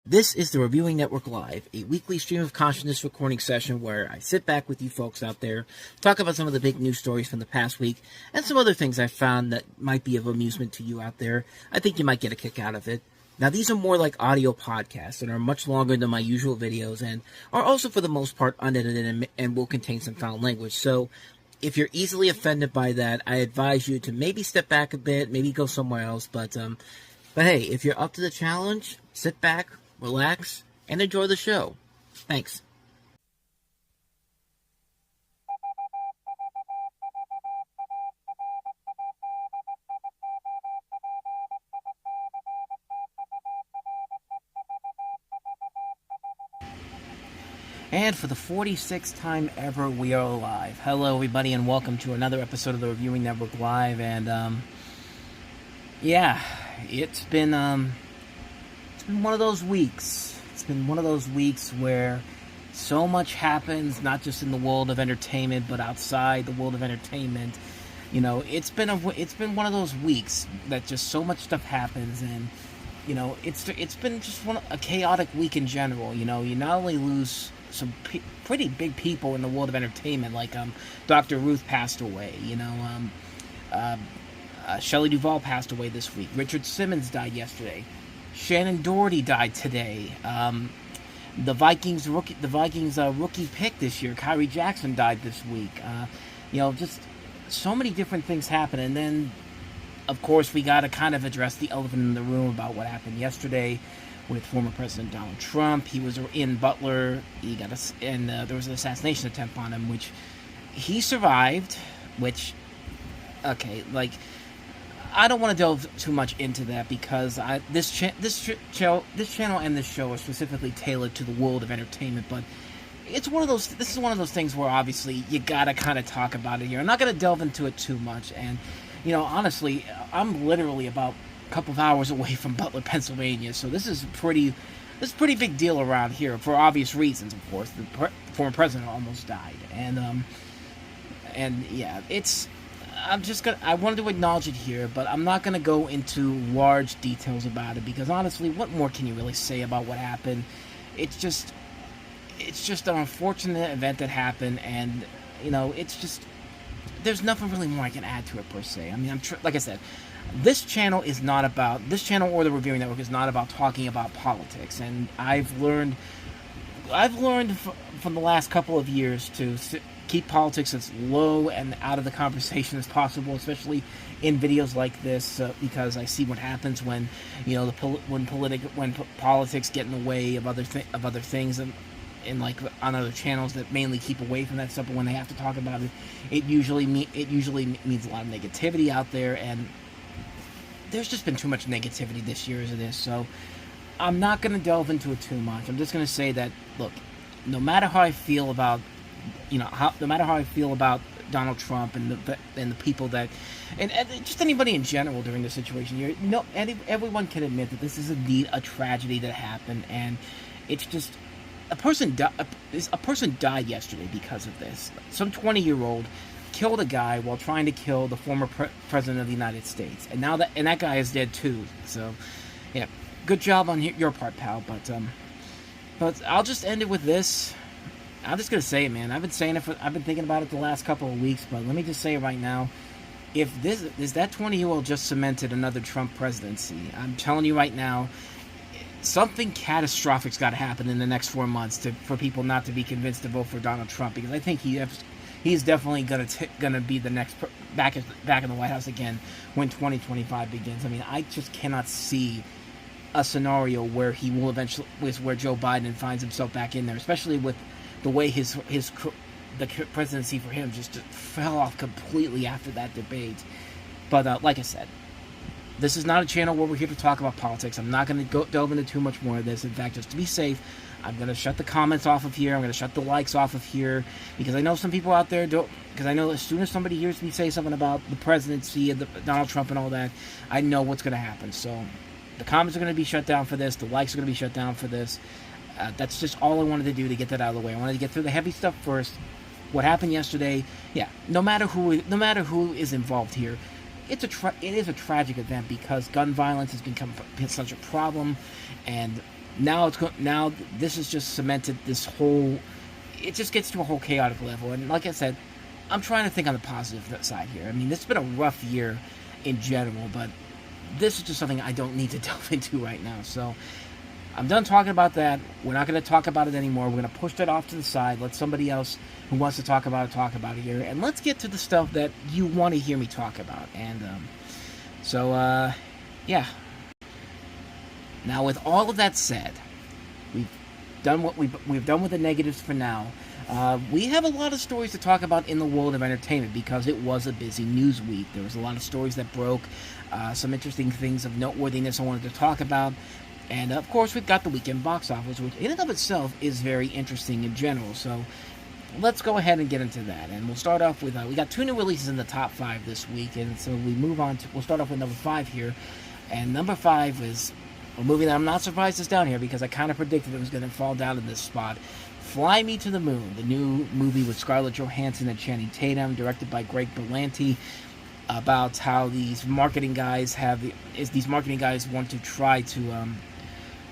This is the Reviewing Network Live, a weekly stream of consciousness recording session where I sit back with you folks out there, talk about some of the big news stories from the past week, and some other things I found that might be of amusement to you out there. I think you might get a kick out of it. Now, these are more like audio podcasts and are much longer than my usual videos and are also for the most part unedited and will contain some foul language. So, if you're easily offended by that, I advise you to maybe step back a bit, maybe go somewhere else. But hey, if you're up to the challenge, sit back, relax, and enjoy the show. Thanks. And for the 46th time ever, we are alive. Hello, everybody, and welcome to another episode of the Reviewing Network Live. And yeah, it's been one of those weeks. It's been one of those weeks where so much happens, not just in the world of entertainment, but outside the world of entertainment. You know, it's been one of those weeks that just so much stuff happens, and you know, it's been just a chaotic week in general. You know, you not only lose some pretty big people in the world of entertainment, like Dr. Ruth passed away. You know, Shelley Duvall passed away this week. Richard Simmons died yesterday. Shannon Doherty died today. The Vikings rookie pick this year, Kyrie Jackson, died this week. You know, just so many different things happen. And then, of course, we got to kind of address the elephant in the room about what happened yesterday with former President Donald Trump. He was in Butler. There was an assassination attempt on him, which he survived. Which, okay, like, I don't want to delve too much into that because this channel and this show are specifically tailored to the world of entertainment. But it's one of those. This is one of those things where obviously you gotta kind of talk about it here. I'm not gonna delve into it too much. And you know, honestly, I'm literally about a couple of hours away from Butler, Pennsylvania. So this is a pretty big deal around here for obvious reasons. Of course, the former president almost died, and yeah, it's. I wanted to acknowledge it here, but I'm not gonna go into large details about it because honestly, what more can you really say about what happened? It's just an unfortunate event that happened, and you know, there's nothing really more I can add to it per se. I mean, like I said, this channel or the Reviewing Network is not about talking about politics, and I've learned from the last couple of years to keep politics as low and out of the conversation as possible, especially in videos like this, because I see what happens when, you know, when politics get in the way of other things, and like on other channels that mainly keep away from that stuff. But when they have to talk about it, it usually means a lot of negativity out there, and there's just been too much negativity this year as it is. So I'm not going to delve into it too much. I'm just going to say that, look, no matter how I feel about Donald Trump and the people that, and just anybody in general during this situation, everyone can admit that this is indeed a tragedy that happened, and it's just a person died yesterday because of this. Some 20-year-old killed a guy while trying to kill the former president of the United States, and that guy is dead too. So, yeah, good job on your part, pal. But I'll just end it with this. I'm just gonna say it, man. I've been thinking about it the last couple of weeks, but let me just say it right now. If that 20-year-old just cemented another Trump presidency, I'm telling you right now, something catastrophic's got to happen in the next 4 months for people not to be convinced to vote for Donald Trump, because I think he's definitely gonna be the next back in the White House again when 2025 begins. I mean, I just cannot see a scenario where where Joe Biden finds himself back in there, especially with the way the presidency for him just fell off completely after that debate. But like I said, this is not a channel where we're here to talk about politics. I'm not going to delve into too much more of this. In fact, just to be safe, I'm going to shut the comments off of here. I'm going to shut the likes off of here, because I know some people out there don't. Because I know as soon as somebody hears me say something about the presidency of Donald Trump and all that, I know what's going to happen. So the comments are going to be shut down for this. The likes are going to be shut down for this. That's just all I wanted to do to get that out of the way. I wanted to get through the heavy stuff first. What happened yesterday? Yeah, no matter who is involved here, it is a tragic event because gun violence has become such a problem, and now this has just cemented this whole. It just gets to a whole chaotic level, and like I said, I'm trying to think on the positive side here. I mean, this has been a rough year in general, but this is just something I don't need to delve into right now. So I'm done talking about that. We're not going to talk about it anymore. We're going to push that off to the side. Let somebody else who wants to talk about it here. And let's get to the stuff that you want to hear me talk about. And yeah. Now, with all of that said, we've done what we've done with the negatives for now. We have a lot of stories to talk about in the world of entertainment because it was a busy news week. There was a lot of stories that broke, some interesting things of noteworthiness I wanted to talk about. And, of course, we've got the weekend box office, which in and of itself is very interesting in general. So let's go ahead and get into that. And we'll start off with, we got 2 new releases in the top 5 this week. And so we'll start off with number 5 here. And number 5 is a movie that I'm not surprised is down here because I kind of predicted it was going to fall down in this spot. Fly Me to the Moon, the new movie with Scarlett Johansson and Channing Tatum, directed by Greg Berlanti, about how these marketing guys want to try to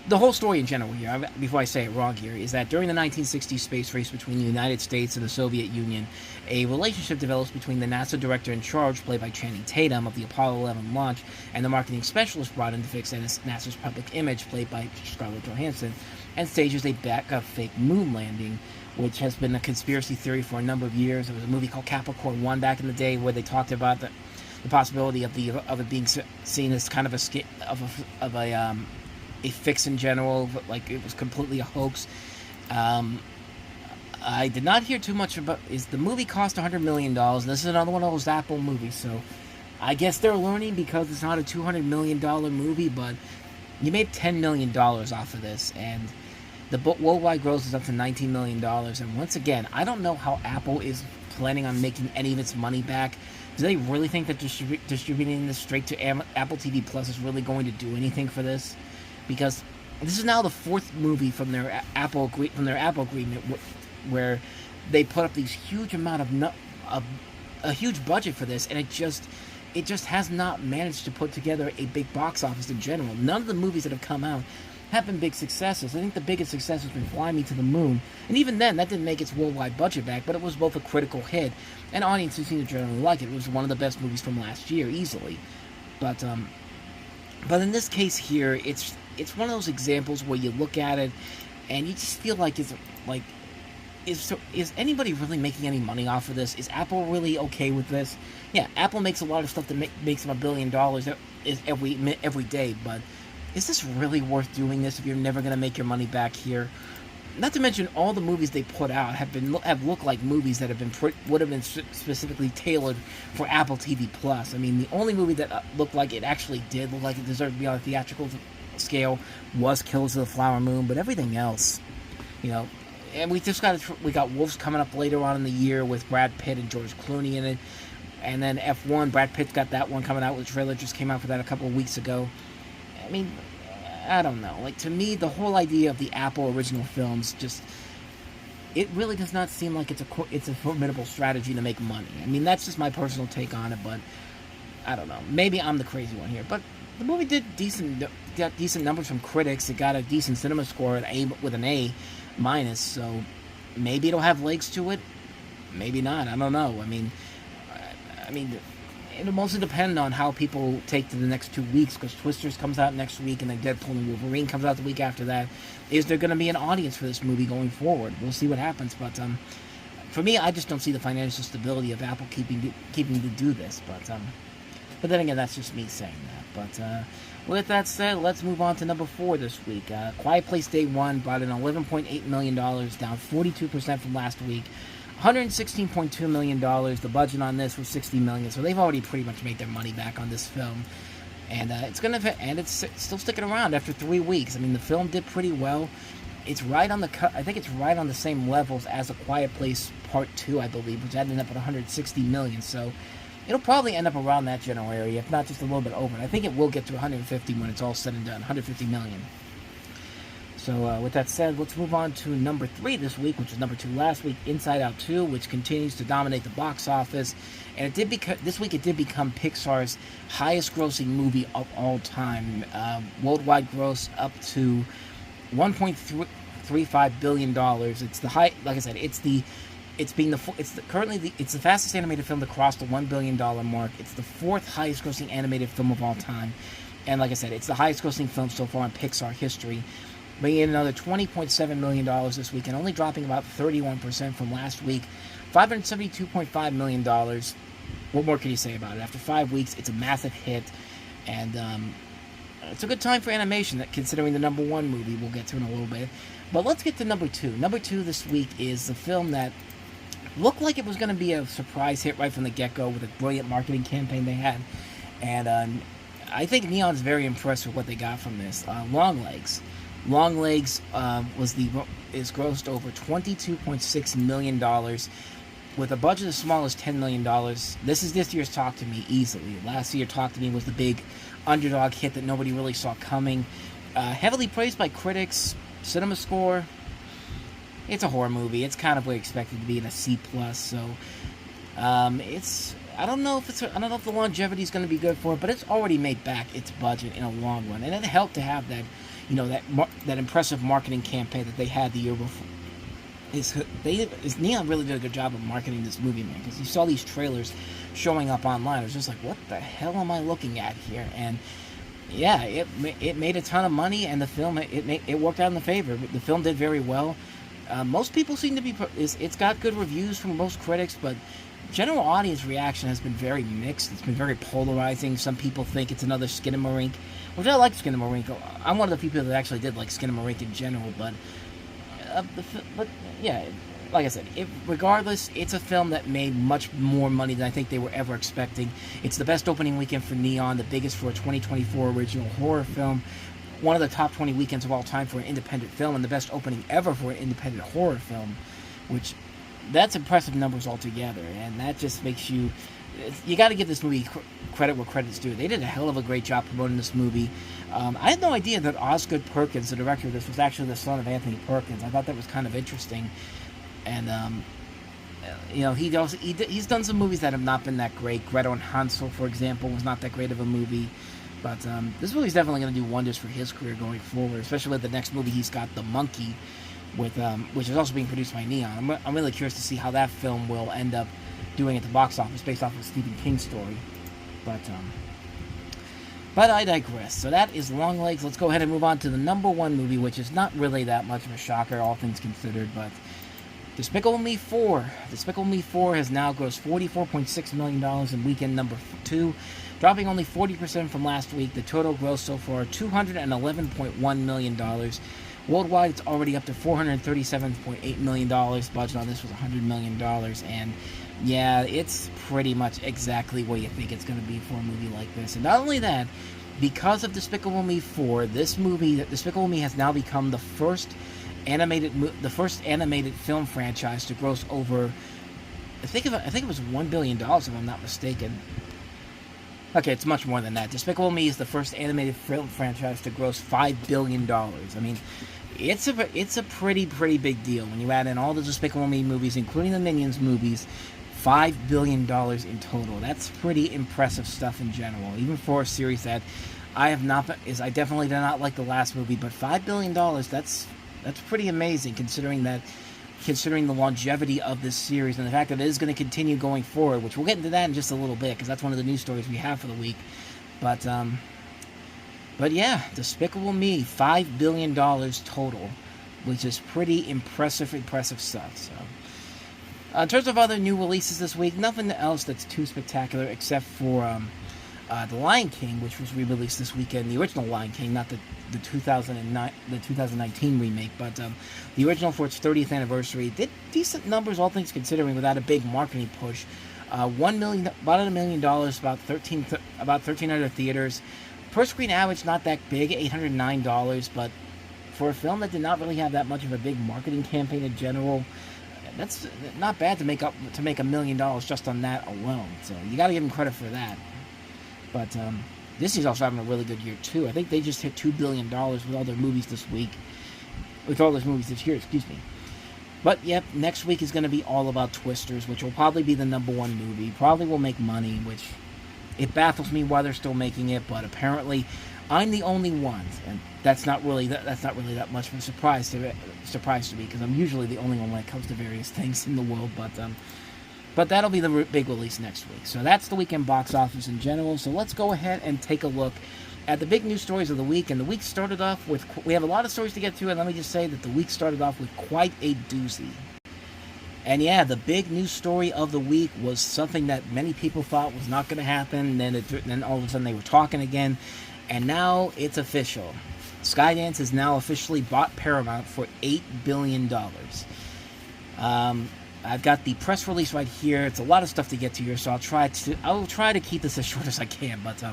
the whole story in general here, before I say it wrong here, is that during the 1960s space race between the United States and the Soviet Union, a relationship develops between the NASA director in charge, played by Channing Tatum, of the Apollo 11 launch, and the marketing specialist brought in to fix NASA's public image, played by Scarlett Johansson, and stages a backup fake moon landing, which has been a conspiracy theory for a number of years. There was a movie called Capricorn 1 back in the day where they talked about the possibility of it being seen as kind of a fix in general, but like it was completely a hoax. I did not hear too much about. Is the movie cost $100 million? And this is another one of those Apple movies, so I guess they're learning because it's not a $200 million movie, but you made $10 million off of this, and the worldwide gross is up to $19 million. And once again, I don't know how Apple is planning on making any of its money back. Do they really think that distributing this straight to Apple TV Plus is really going to do anything for this? Because this is now the 4th movie from their Apple agreement, where they put up these huge amount of a huge budget for this, and it just has not managed to put together a big box office in general. None of the movies that have come out have been big successes. I think the biggest success has been Fly Me to the Moon, and even then, that didn't make its worldwide budget back, but it was both a critical hit, and audiences seem to generally like it. It was one of the best movies from last year, easily. But in this case here, it's one of those examples where you look at it, and you just feel like is anybody really making any money off of this? Is Apple really okay with this? Yeah, Apple makes a lot of stuff that makes them $1 billion every day, but is this really worth doing this if you're never going to make your money back here? Not to mention all the movies they put out have looked like movies that would have been specifically tailored for Apple TV Plus. I mean, the only movie that looked like it actually did look like it deserved to be on a theatrical scale was Killers of the Flower Moon, but everything else, and we got Wolves coming up later on in the year with Brad Pitt and George Clooney in it, and then F1, Brad Pitt's got that one coming out. The trailer just came out for that a couple of weeks ago. I mean, I don't know. Like, to me, the whole idea of the Apple original films it really does not seem like it's a formidable strategy to make money. I mean, that's just my personal take on it, but I don't know. Maybe I'm the crazy one here, but the movie got decent numbers from critics. It got a decent cinema score with an A-, so maybe it'll have legs to it. Maybe not. I don't know. I mean, it'll mostly depend on how people take to the next 2 weeks, because Twisters comes out next week, and then Deadpool and Wolverine comes out the week after that. Is there going to be an audience for this movie going forward? We'll see what happens, but for me, I just don't see the financial stability of Apple keeping to do this, but then again, that's just me saying that. But with that said, let's move on to number 4 this week. Quiet Place Day 1 brought in $11.8 million, down 42% from last week. $116.2 million. The budget on this was $60 million, so they've already pretty much made their money back on this film. And it's still sticking around after 3 weeks. I mean, the film did pretty well. It's right on I think it's right on the same levels as A Quiet Place Part 2, I believe, which ended up at $160 million. So it'll probably end up around that general area, if not just a little bit over. And I think it will get to 150 when it's all said and done. 150 million. So with that said, let's move on to number 3 this week, which was number 2 last week, Inside Out 2, which continues to dominate the box office. And this week it did become Pixar's highest grossing movie of all time. Worldwide gross up to $1.35 billion. It's the high, like I said, it's the fastest animated film to cross the $1 billion mark. It's the fourth highest grossing animated film of all time. And like I said, it's the highest grossing film so far in Pixar history. Bringing in another $20.7 million this week and only dropping about 31% from last week. $572.5 million. What more can you say about it? After 5 weeks, it's a massive hit. And it's a good time for animation, considering the number one movie we'll get to in a little bit. But let's get to number two. Number two this week is the film that looked like it was going to be a surprise hit right from the get-go with a brilliant marketing campaign they had. And I think Neon's very impressed with what they got from this. Longlegs. Longlegs is grossed over $22.6 million with a budget as small as $10 million. This is this year's Talk to Me easily. Last year, Talk to Me was the big underdog hit that nobody really saw coming. Heavily praised by critics. Cinema score, it's a horror movie. It's kind of what expected to be in a C+. So I don't know if the longevity is going to be good for it, but it's already made back its budget in a long run, and it helped to have that, that impressive marketing campaign that they had the year before. Neon really did a good job of marketing this movie, man, because you saw these trailers showing up online. It was just like, what the hell am I looking at here? And yeah, it made a ton of money, and the film it worked out in the favor. The film did very well. Most people seem to be. It's got good reviews from most critics, but general audience reaction has been very mixed. It's been very polarizing. Some people think it's another Skinamarink, which I like Skinamarink. I'm one of the people that actually did like Skinamarink in general, but yeah, like I said, regardless, it's a film that made much more money than I think they were ever expecting. It's the best opening weekend for Neon, the biggest for a 2024 original horror film, one of the top 20 weekends of all time for an independent film, and the best opening ever for an independent horror film, which, that's impressive numbers altogether, and that just makes you got to give this movie credit where credit's due. They did a hell of a great job promoting this movie. I had no idea that Osgood Perkins, the director of this, was actually the son of Anthony Perkins. I thought that was kind of interesting. And, he's done some movies that have not been that great. Gretel and Hansel, for example, was not that great of a movie. But this movie's definitely going to do wonders for his career going forward, especially with the next movie he's got, The Monkey, which is also being produced by Neon. I'm really curious to see how that film will end up doing at the box office based off of a Stephen King story. But I digress. So that is Longlegs. Let's go ahead and move on to the number one movie, which is not really that much of a shocker, all things considered, but Despicable Me 4. Despicable Me 4 has now grossed $44.6 million in weekend number 2, dropping only 40% from last week. The total gross so far, $211.1 million. Worldwide, it's already up to $437.8 million. Budget on this was $100 million. And yeah, it's pretty much exactly what you think it's going to be for a movie like this. And not only that, because of Despicable Me 4, this movie, Despicable Me, has now become the first animated film franchise to gross over, I think it was $1 billion, if I'm not mistaken. Okay, it's much more than that. Despicable Me is the first animated film franchise to gross $5 billion. I mean, it's a pretty big deal when you add in all the Despicable Me movies, including the Minions movies. $5 billion in total. That's pretty impressive stuff in general, even for a series that I definitely did not like the last movie, but $5 billion, that's pretty amazing considering the longevity of this series and the fact that it is going to continue going forward, which we'll get into that in just a little bit because that's one of the news stories we have for the week. But yeah, Despicable Me, $5 billion total, which is pretty impressive stuff. So, in terms of other new releases this week, nothing else that's too spectacular except for The Lion King, which was re-released this weekend. The original Lion King, not the 2019 remake, but the original for its 30th anniversary did decent numbers, all things considering, without a big marketing push. About $1 million, about 1,300 theaters. Per screen average, not that big, $809, but for a film that did not really have that much of a big marketing campaign in general, that's not bad to make $1 million just on that alone. So you got to give them credit for that. But Disney's also having a really good year too. I think they just hit $2 billion with all their movies this week. With all those movies this year, excuse me. But yep, next week is going to be all about Twisters, which will probably be the number one movie. Probably will make money, which it baffles me why they're still making it. But apparently, I'm the only one, and that's not really that much of a surprise to me, because I'm usually the only one when it comes to various things in the world. But that'll be the big release next week. So that's the weekend box office in general. So let's go ahead and take a look at the big news stories of the week. And the week started off with, we have a lot of stories to get to, and let me just say that the week started off with quite a doozy. And yeah, the big news story of the week was something that many people thought was not going to happen. Then all of a sudden they were talking again. And now it's official. Skydance has now officially bought Paramount for $8 billion. I've got the press release right here. It's a lot of stuff to get to here, so I'll try to keep this as short as I can. But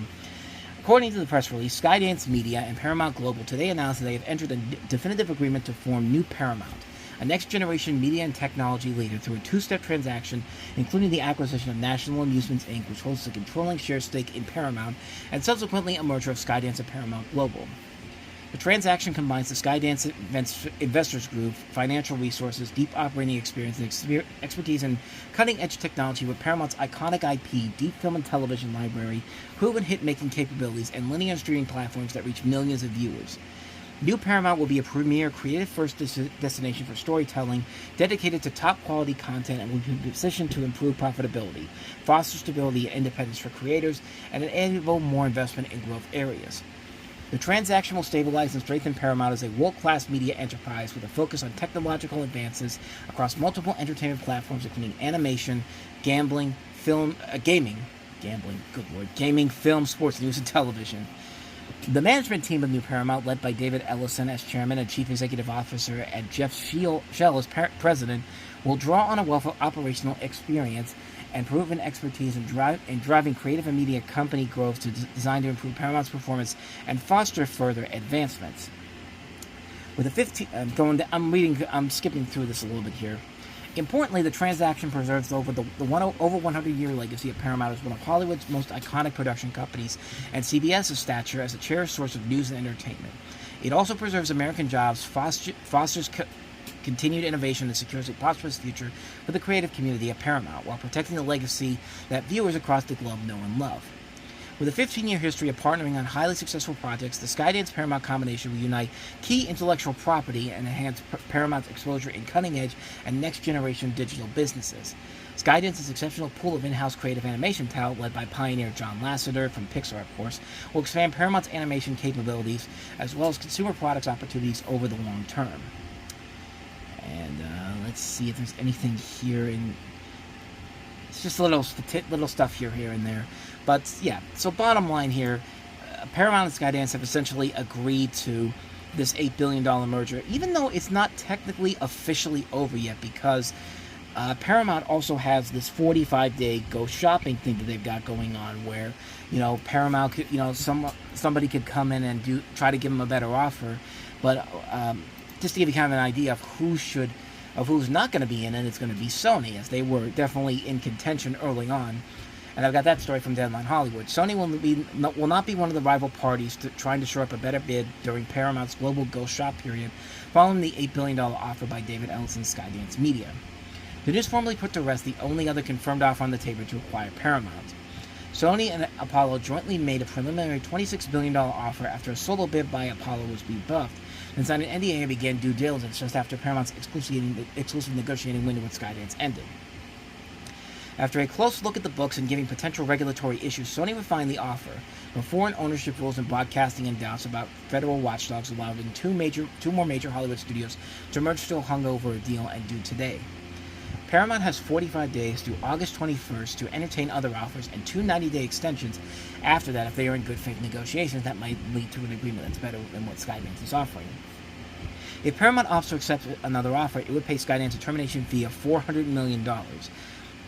according to the press release, Skydance Media and Paramount Global today announced that they have entered a definitive agreement to form New Paramount, a next-generation media and technology leader, through a two-step transaction, including the acquisition of National Amusements Inc., which holds a controlling share stake in Paramount, and subsequently a merger of Skydance and Paramount Global. The transaction combines the Skydance Investors Group, financial resources, deep operating experience, and expertise in cutting-edge technology with Paramount's iconic IP, deep film and television library, proven hit-making capabilities, and linear streaming platforms that reach millions of viewers. New Paramount will be a premier, creative-first destination for storytelling, dedicated to top-quality content, and will be positioned to improve profitability, foster stability and independence for creators, and enable more investment in growth areas. The transaction will stabilize and strengthen Paramount as a world-class media enterprise with a focus on technological advances across multiple entertainment platforms, including animation, gaming, film, sports, news, and television. The management team of New Paramount, led by David Ellison as chairman and chief executive officer and Jeff Shell as president, will draw on a wealth of operational experience and proven expertise in driving creative and media company growth designed to improve Paramount's performance and foster further advancements. With a I'm skipping through this a little bit here. Importantly, the transaction preserves over 100-year legacy of Paramount as one of Hollywood's most iconic production companies and CBS's stature as a cherished source of news and entertainment. It also preserves American jobs, fosters continued innovation, and secures a prosperous future for the creative community at Paramount, while protecting the legacy that viewers across the globe know and love. With a 15-year history of partnering on highly successful projects, the Skydance-Paramount combination will unite key intellectual property and enhance Paramount's exposure in cutting-edge and next-generation digital businesses. Skydance's exceptional pool of in-house creative animation talent, led by pioneer John Lasseter from Pixar, of course, will expand Paramount's animation capabilities as well as consumer products opportunities over the long term. And let's see if there's anything here in... It's just little stuff here and there. But yeah, so bottom line here, Paramount and Skydance have essentially agreed to this $8 billion merger, even though it's not technically officially over yet, because Paramount also has this 45-day go shopping thing that they've got going on, where, Paramount could, somebody could come in and try to give them a better offer, but just to give you kind of an idea of who's not going to be in it, it's going to be Sony, as they were definitely in contention early on. And I've got that story from Deadline Hollywood. Sony will not be one of the rival parties trying to shore up a better bid during Paramount's global go shop period, following the $8 billion offer by David Ellison's Skydance Media. The news formally put to rest the only other confirmed offer on the table to acquire Paramount. Sony and Apollo jointly made a preliminary $26 billion offer after a solo bid by Apollo was rebuffed, and signed an NDA and began due diligence just after Paramount's exclusive negotiating window with Skydance ended. After a close look at the books and giving potential regulatory issues, Sony refined the offer, with foreign ownership rules and broadcasting and doubts about federal watchdogs allowing two more major Hollywood studios to merge to a hungover deal and do today. Paramount has 45 days through August 21st to entertain other offers and 2 90-day extensions after that if they are in good faith negotiations that might lead to an agreement that's better than what Skydance is offering. If Paramount opts to accept another offer, it would pay Skydance a termination fee of $400 million.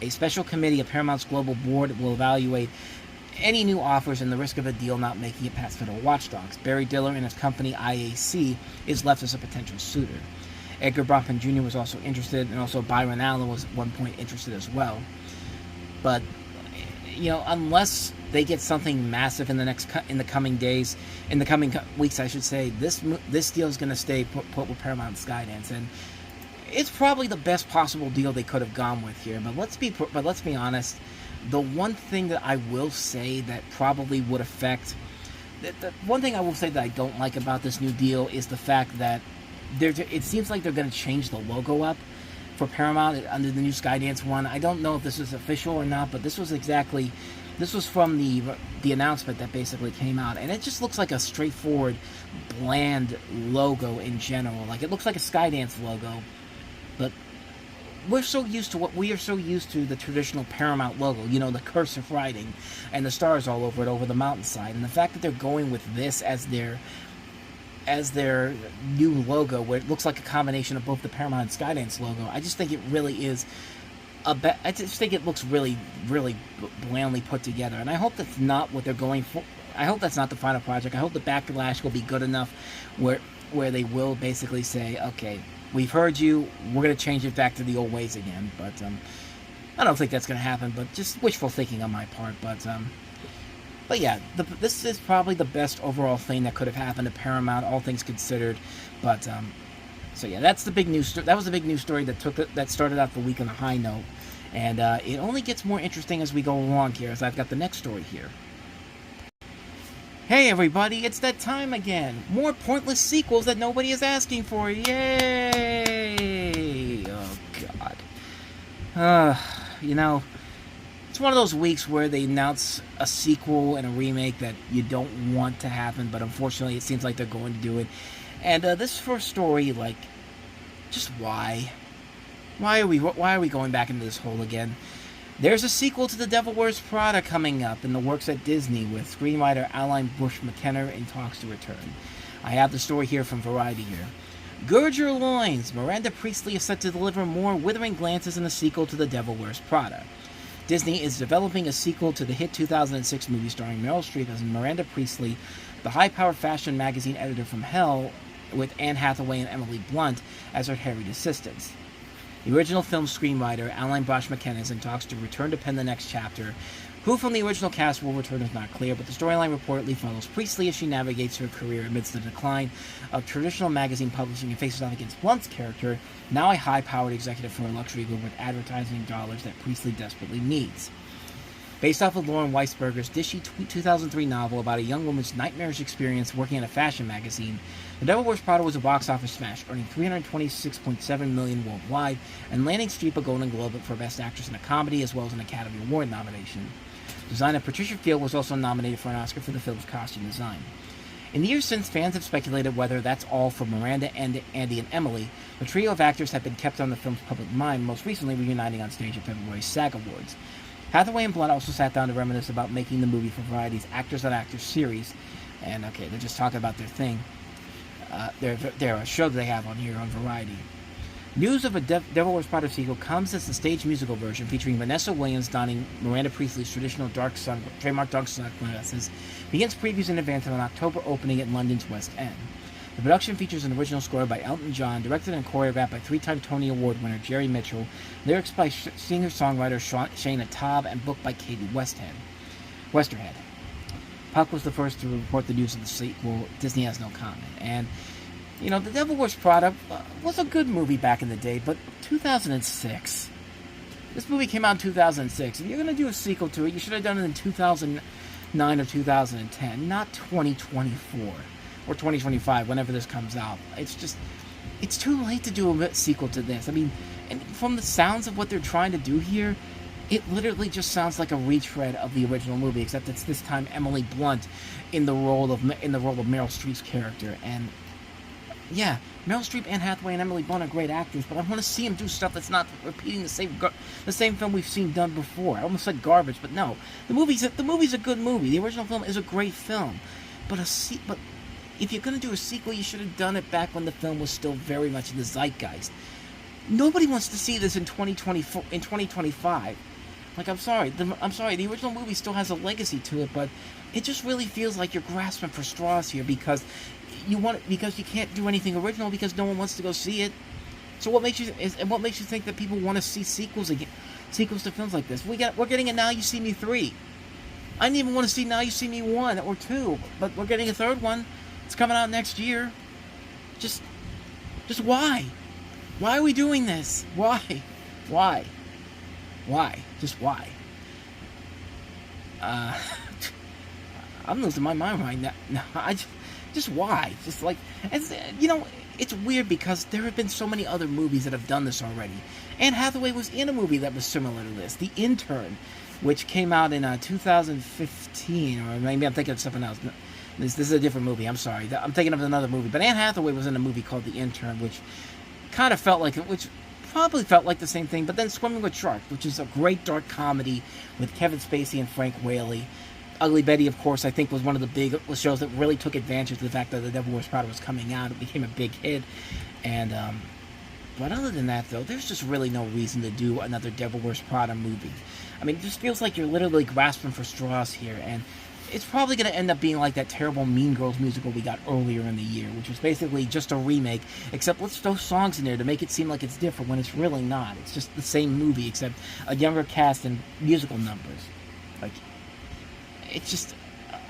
A special committee of Paramount's global board will evaluate any new offers and the risk of a deal not making it past federal watchdogs. Barry Diller and his company IAC is left as a potential suitor. Edgar Bronfman Jr. was also interested, and also Byron Allen was at one point interested as well. But, unless they get something massive in the coming weeks, I should say, this deal is going to stay put with Paramount and Skydance, and it's probably the best possible deal they could have gone with here. But let's be honest. The one thing that I will say that probably would affect the one thing I will say that I don't like about this new deal is the fact that it seems like they're going to change the logo up for Paramount under the new Skydance one. I don't know if this is official or not, but this was from the announcement that basically came out, and it just looks like a straightforward, bland logo in general. Like, it looks like a Skydance logo, but we are so used to the traditional Paramount logo, the cursive writing and the stars all over it over the mountainside, and the fact that they're going with this as their new logo, where it looks like a combination of both the Paramount and Skydance logo, I just think it really is I just think it looks really, really blandly put together, and I hope that's not what they're going for. I hope that's not the final project. I hope the backlash will be good enough where they will basically say, okay, we've heard you, we're going to change it back to the old ways again. But I don't think that's going to happen, but just wishful thinking on my part. But yeah, this is probably the best overall thing that could have happened to Paramount, all things considered. But so yeah, that's the big news. That was the big news story that started out the week on a high note, and it only gets more interesting as we go along here, as I've got the next story here. Hey everybody, it's that time again. More pointless sequels that nobody is asking for. Yay! Oh God. It's one of those weeks where they announce a sequel and a remake that you don't want to happen, but unfortunately it seems like they're going to do it. And this first story, just why? Why are we going back into this hole again? There's a sequel to The Devil Wears Prada coming up in the works at Disney, with screenwriter Alan Bush McKenna in talks to return. I have the story here from Variety here. Gird your loins! Miranda Priestley is set to deliver more withering glances in a sequel to The Devil Wears Prada. Disney is developing a sequel to the hit 2006 movie starring Meryl Streep as Miranda Priestley, the high-powered fashion magazine editor from Hell, with Anne Hathaway and Emily Blunt as her harried assistants. The original film's screenwriter, Alan Bush McKenna, is in talks to return to pen the next chapter. Who from the original cast will return is not clear, but the storyline reportedly follows Priestley as she navigates her career amidst the decline of traditional magazine publishing and faces off against Blunt's character, now a high-powered executive for a luxury group with advertising dollars that Priestley desperately needs. Based off of Lauren Weisberger's dishy 2003 novel about a young woman's nightmarish experience working at a fashion magazine, The Devil Wears Prada was a box office smash, earning $326.7 million worldwide and landing Streep a Golden Globe for Best Actress in a Comedy as well as an Academy Award nomination. Designer Patricia Field was also nominated for an Oscar for the film's costume design. In the years since, fans have speculated whether that's all for Miranda, Andy, and Emily. The trio of actors have been kept on the film's public mind, most recently reuniting on stage at February's SAG Awards. Hathaway and Blunt also sat down to reminisce about making the movie for Variety's Actors on Actors series. And okay, they're just talking about their thing. They're a show that they have on here on Variety. News of a Devil Wears Prada sequel comes as the stage musical version featuring Vanessa Williams donning Miranda Priestley's traditional trademark dark sunglasses begins previews in advance of an October opening at London's West End. The production features an original score by Elton John, directed and choreographed by three-time Tony Award winner Jerry Mitchell, lyrics by singer-songwriter Shana Taub, and book by Katie Westerhead. Puck was the first to report the news of the sequel. Disney has no comment. And, The Devil Wears Prada was a good movie back in the day, but 2006. This movie came out in 2006. If you're going to do a sequel to it, you should have done it in 2009 or 2010, not 2024. Or 2025, whenever this comes out. It's too late to do a sequel to this. I mean, and from the sounds of what they're trying to do here, it literally just sounds like a retread of the original movie, except it's this time Emily Blunt in the role of Meryl Streep's character. And yeah, Meryl Streep, Anne Hathaway, and Emily Blunt are great actors, but I want to see them do stuff that's not repeating the same film we've seen done before. I almost said garbage, but no, the movie's a good movie. The original film is a great film, but if you're going to do a sequel, you should have done it back when the film was still very much in the zeitgeist. Nobody wants to see this in 2025. I'm sorry, the original movie still has a legacy to it, but it just really feels like you're grasping for straws here because you can't do anything original because no one wants to go see it. So what makes you think that people want to see sequels to films like this? We're getting a Now You See Me 3. I didn't even want to see Now You See Me 1 or 2, but we're getting a third one. It's coming out next year. Just why? Why are we doing this? Why? Just why? I'm losing my mind right now. No, just why? Just like, it's weird because there have been so many other movies that have done this already. Anne Hathaway was in a movie that was similar to this, The Intern, which came out in 2015, or maybe I'm thinking of something else. This is a different movie. I'm sorry. I'm thinking of another movie. But Anne Hathaway was in a movie called The Intern, which kind of felt like it, which probably felt like the same thing. But then Swimming with Sharks, which is a great dark comedy with Kevin Spacey and Frank Whaley. Ugly Betty, of course, I think was one of the big shows that really took advantage of the fact that The Devil Wears Prada was coming out. It became a big hit. And, but other than that, though, there's just really no reason to do another Devil Wears Prada movie. I mean, it just feels like you're literally grasping for straws here. And it's probably going to end up being like that terrible Mean Girls musical we got earlier in the year, which was basically just a remake, except let's throw songs in there to make it seem like it's different when it's really not. It's just the same movie, except a younger cast and musical numbers. Like, it's just,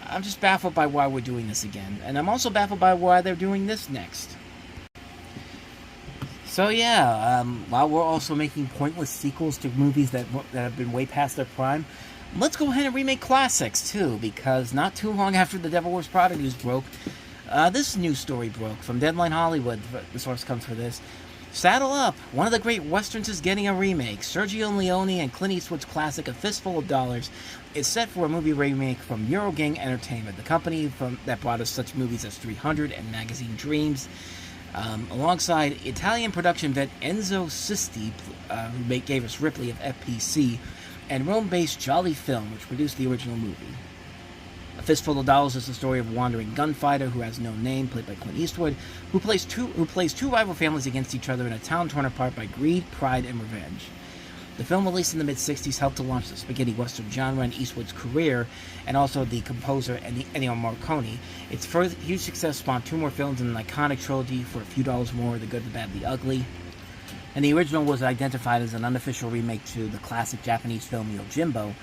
I'm just baffled by why we're doing this again. And I'm also baffled by why they're doing this next. So yeah, while we're also making pointless sequels to movies that have been way past their prime, let's go ahead and remake classics, too, because not too long after the Devil Wears Prada news broke, this news story broke from Deadline Hollywood. The source comes for this. Saddle up! One of the great westerns is getting a remake. Sergio Leone and Clint Eastwood's classic A Fistful of Dollars is set for a movie remake from Eurogang Entertainment, the company that brought us such movies as 300 and Magazine Dreams, alongside Italian production vet Enzo Sisti, who gave us Ripley of FPC, and Rome-based Jolly Film, which produced the original movie. A Fistful of Dollars is the story of a wandering gunfighter who has no name, played by Clint Eastwood, who plays two rival families against each other in a town torn apart by greed, pride, and revenge. The film, released in the mid-'60s, helped to launch the spaghetti western genre in Eastwood's career, and also the composer Ennio Morricone. Its huge success spawned two more films in an iconic trilogy, For a Few Dollars More, The Good, the Bad, the Ugly. And the original was identified as an unofficial remake to the classic Japanese film Yojimbo.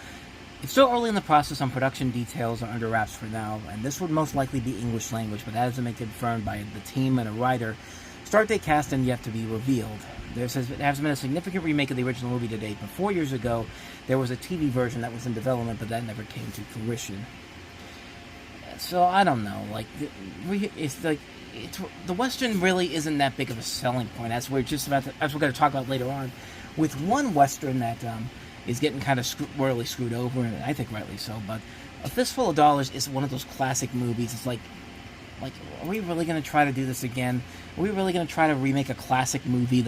It's still early in the process on production details are under wraps for now, and this would most likely be English language, but that hasn't been confirmed by the team and a writer. Start date cast and yet to be revealed. There has been a significant remake of the original movie to date, but 4 years ago there was a TV version that was in development, but that never came to fruition. So I don't know, the Western really isn't that big of a selling point, as we're going to talk about later on, with one Western that is getting kind of royally screwed over, and I think rightly so. But A Fistful of Dollars is one of those classic movies. It's like, are we really going to try to do this again? Are we really going to try to remake a classic movie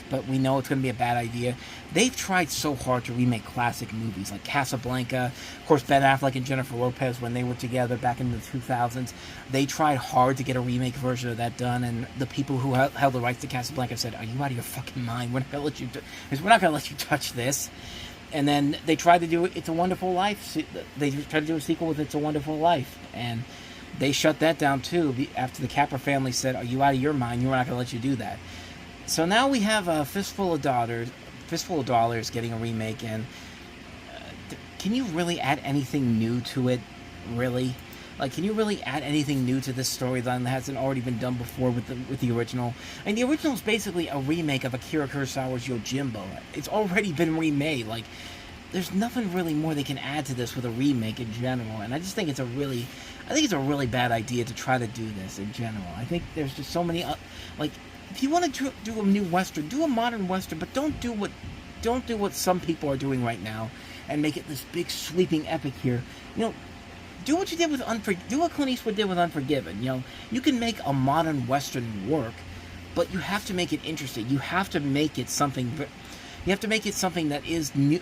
but we know it's going to be a bad idea? They've tried so hard to remake classic movies like Casablanca. Of course, Ben Affleck and Jennifer Lopez, when they were together back in the 2000s, they tried hard to get a remake version of that done, and the people who held the rights to Casablanca said, "Are you out of your fucking mind? We're not going to let you touch this." And then they tried to do It's a Wonderful Life. They tried to do a sequel with It's a Wonderful Life, and they shut that down too after the Capra family said, "Are you out of your mind? We're not going to let you do that." So now we have a Fistful of Dollars getting a remake, and can you really add anything new to it? Really? Can you really add anything new to this storyline that hasn't already been done before with the original? I mean, the original is basically a remake of Akira Kurosawa's Yojimbo. It's already been remade. There's nothing really more they can add to this with a remake in general, and I just think it's a really bad idea to try to do this in general. I think there's just so many, if you want to do a new Western, do a modern Western, but don't do what some people are doing right now, and make it this big sweeping epic here. Do what you did with do what Clint Eastwood did with Unforgiven. You can make a modern Western work, but you have to make it interesting. You have to make it something. You have to make it something that is new,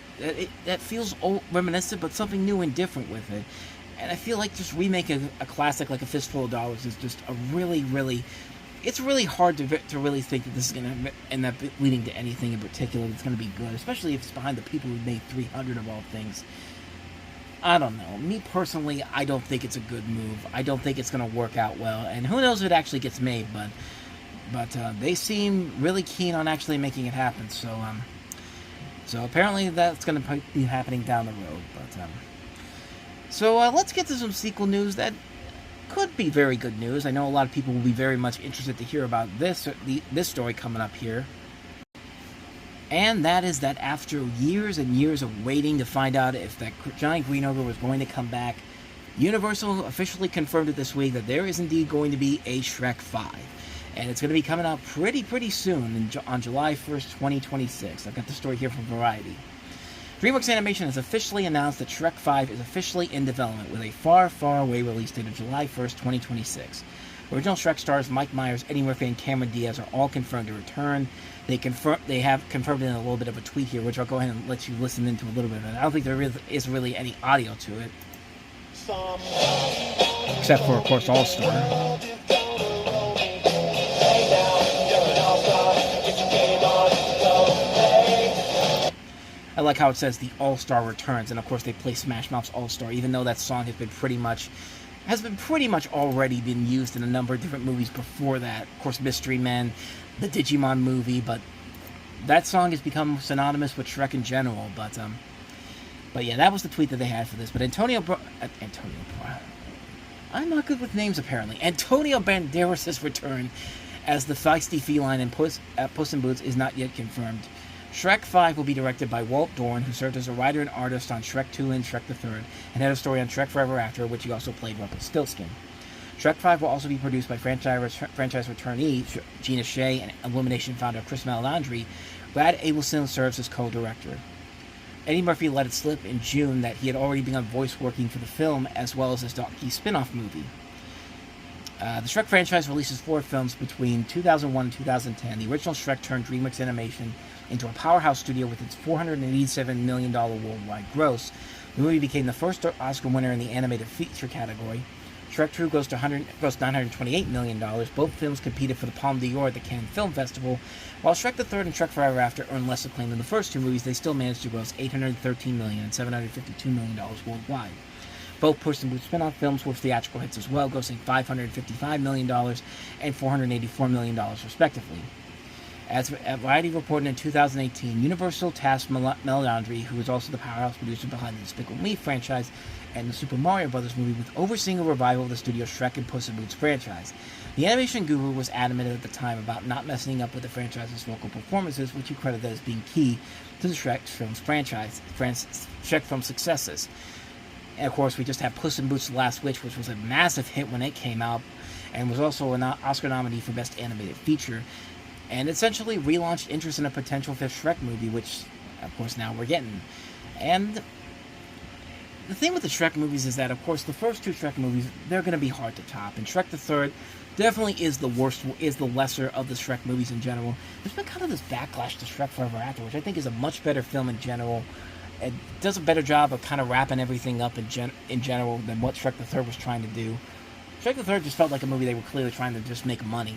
that feels old, reminiscent, but something new and different with it. And I feel like just remaking a classic like A Fistful of Dollars is just a really, it's really hard to really think that this is going to end up leading to anything in particular that's going to be good, especially if it's behind the people who made 300 of all things. I don't know. Me personally, I don't think it's a good move. I don't think it's going to work out well, and who knows if it actually gets made, but they seem really keen on actually making it happen, so apparently that's going to be happening down the road, So let's get to some sequel news that could be very good news. I know a lot of people will be very much interested to hear about this story coming up here. And that is that after years and years of waiting to find out if that giant green ogre was going to come back, Universal officially confirmed it this week that there is indeed going to be a Shrek 5. And it's going to be coming out pretty soon on July 1st, 2026. I've got the story here from Variety. DreamWorks Animation has officially announced that Shrek 5 is officially in development with a far away release date of July 1st, 2026. Original Shrek stars Mike Myers, Eddie Murphy, and Cameron Diaz are all confirmed to return. They have confirmed in a little bit of a tweet here, which I'll go ahead and let you listen into a little bit of it. I don't think there is really any audio to it. Except for, of course, All-Star. I like how it says the All-Star returns, and of course they play Smash Mouth's All-Star, even though that song has been pretty much already been used in a number of different movies before that. Of course, Mystery Men, the Digimon movie, but that song has become synonymous with Shrek in general. But yeah, that was the tweet that they had for this. But I'm not good with names, apparently. Antonio Banderas' return as the feisty feline in Puss in Boots is not yet confirmed. Shrek 5 will be directed by Walt Dorn, who served as a writer and artist on Shrek 2 and Shrek the Third, and had a story on Shrek Forever After, which he also played Rumpelstiltskin. Shrek 5 will also be produced by franchise returnee Gina Shea and Illumination founder Chris Meledandri. Brad Abelson serves as co-director. Eddie Murphy let it slip in June that he had already begun voice working for the film, as well as his Donkey spin-off movie. The Shrek franchise releases 4 films between 2001 and 2010. The original Shrek turned DreamWorks Animation into a powerhouse studio with its $487 million worldwide gross. The movie became the first Oscar winner in the animated feature category. Shrek 2 grossed $928 million. Both films competed for the Palme d'Or at the Cannes Film Festival. While Shrek the Third and Shrek Forever After earned less acclaim than the first 2 movies, they still managed to gross $813 million and $752 million worldwide. Both Puss in Boots spin-off films were theatrical hits as well, grossing $555 million and $484 million respectively. As Variety reported in 2018, Universal tasked Meledandri, who is also the powerhouse producer behind the Despicable Me franchise and the Super Mario Bros. Movie, with overseeing a revival of the studio's Shrek and Puss in Boots franchise. The animation guru was adamant at the time about not messing up with the franchise's local performances, which he credited as being key to the Shrek film's Shrek film successes. And of course, we just have Puss in Boots: The Last Wish, which was a massive hit when it came out, and was also an Oscar nominee for Best Animated Feature, and essentially relaunched interest in a potential 5th Shrek movie, which, of course, now we're getting. And the thing with the Shrek movies is that, of course, the first 2 Shrek movies, they're going to be hard to top, and Shrek the Third definitely is the lesser of the Shrek movies in general. There's been kind of this backlash to Shrek Forever After, which I think is a much better film in general. It does a better job of kind of wrapping everything up in general than what Shrek the Third was trying to do. Shrek the Third just felt like a movie they were clearly trying to just make money.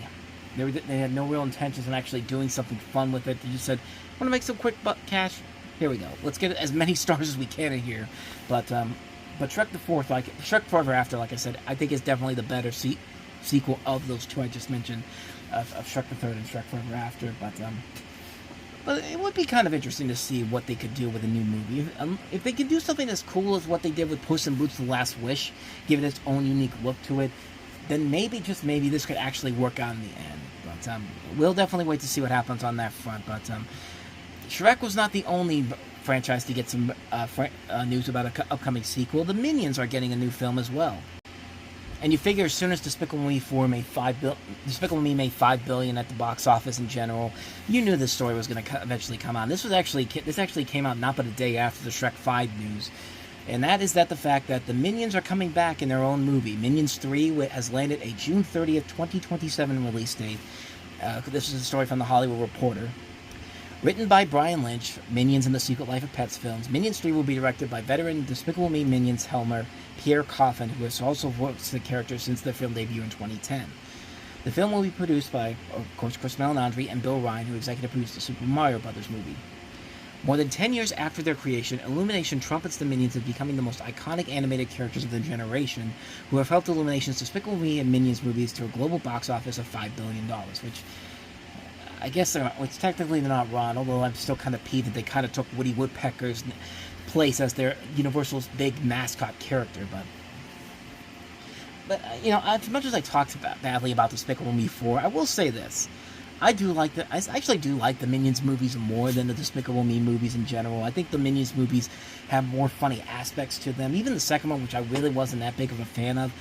They had no real intentions of actually doing something fun with it. They just said, "Want to make some quick cash? Here we go. Let's get as many stars as we can in here." But Shrek the Fourth, Shrek Forever After, like I said, I think is definitely the better sequel of those 2 I just mentioned, of Shrek the Third and Shrek Forever After. But it would be kind of interesting to see what they could do with a new movie. If they could do something as cool as what they did with Puss in Boots: The Last Wish, give it its own unique look to it, then maybe, just maybe, this could actually work out in the end. But we'll definitely wait to see what happens on that front. But Shrek was not the only franchise to get some news about an upcoming sequel. The Minions are getting a new film as well. And you figure as soon as Despicable Me 4 made $5 billion at the box office in general, you knew this story was going to eventually come out. This actually came out not but a day after the Shrek 5 news. And that is the fact that the Minions are coming back in their own movie. Minions 3 has landed a June 30th, 2027 release date. This is a story from The Hollywood Reporter. Written by Brian Lynch, Minions and the Secret Life of Pets films, Minions 3 will be directed by veteran Despicable Me Minions helmer Pierre Coffin, who has also voiced the character since their film debut in 2010. The film will be produced by, of course, Chris Meledandri and Bill Ryan, who executive produced the Super Mario Bros. Movie. More than 10 years after their creation, Illumination trumpets the Minions as becoming the most iconic animated characters of their generation, who have helped Illumination's Despicable Me and Minions movies to a global box office of $5 billion, which I guess it's technically not wrong, although I'm still kind of peeved that they kind of took Woody Woodpecker's place as their Universal's big mascot character. But as much as I talked badly about Despicable Me 4, I will say this. I do like I actually do like the Minions movies more than the Despicable Me movies in general. I think the Minions movies have more funny aspects to them. Even the second one, which I really wasn't that big of a fan of,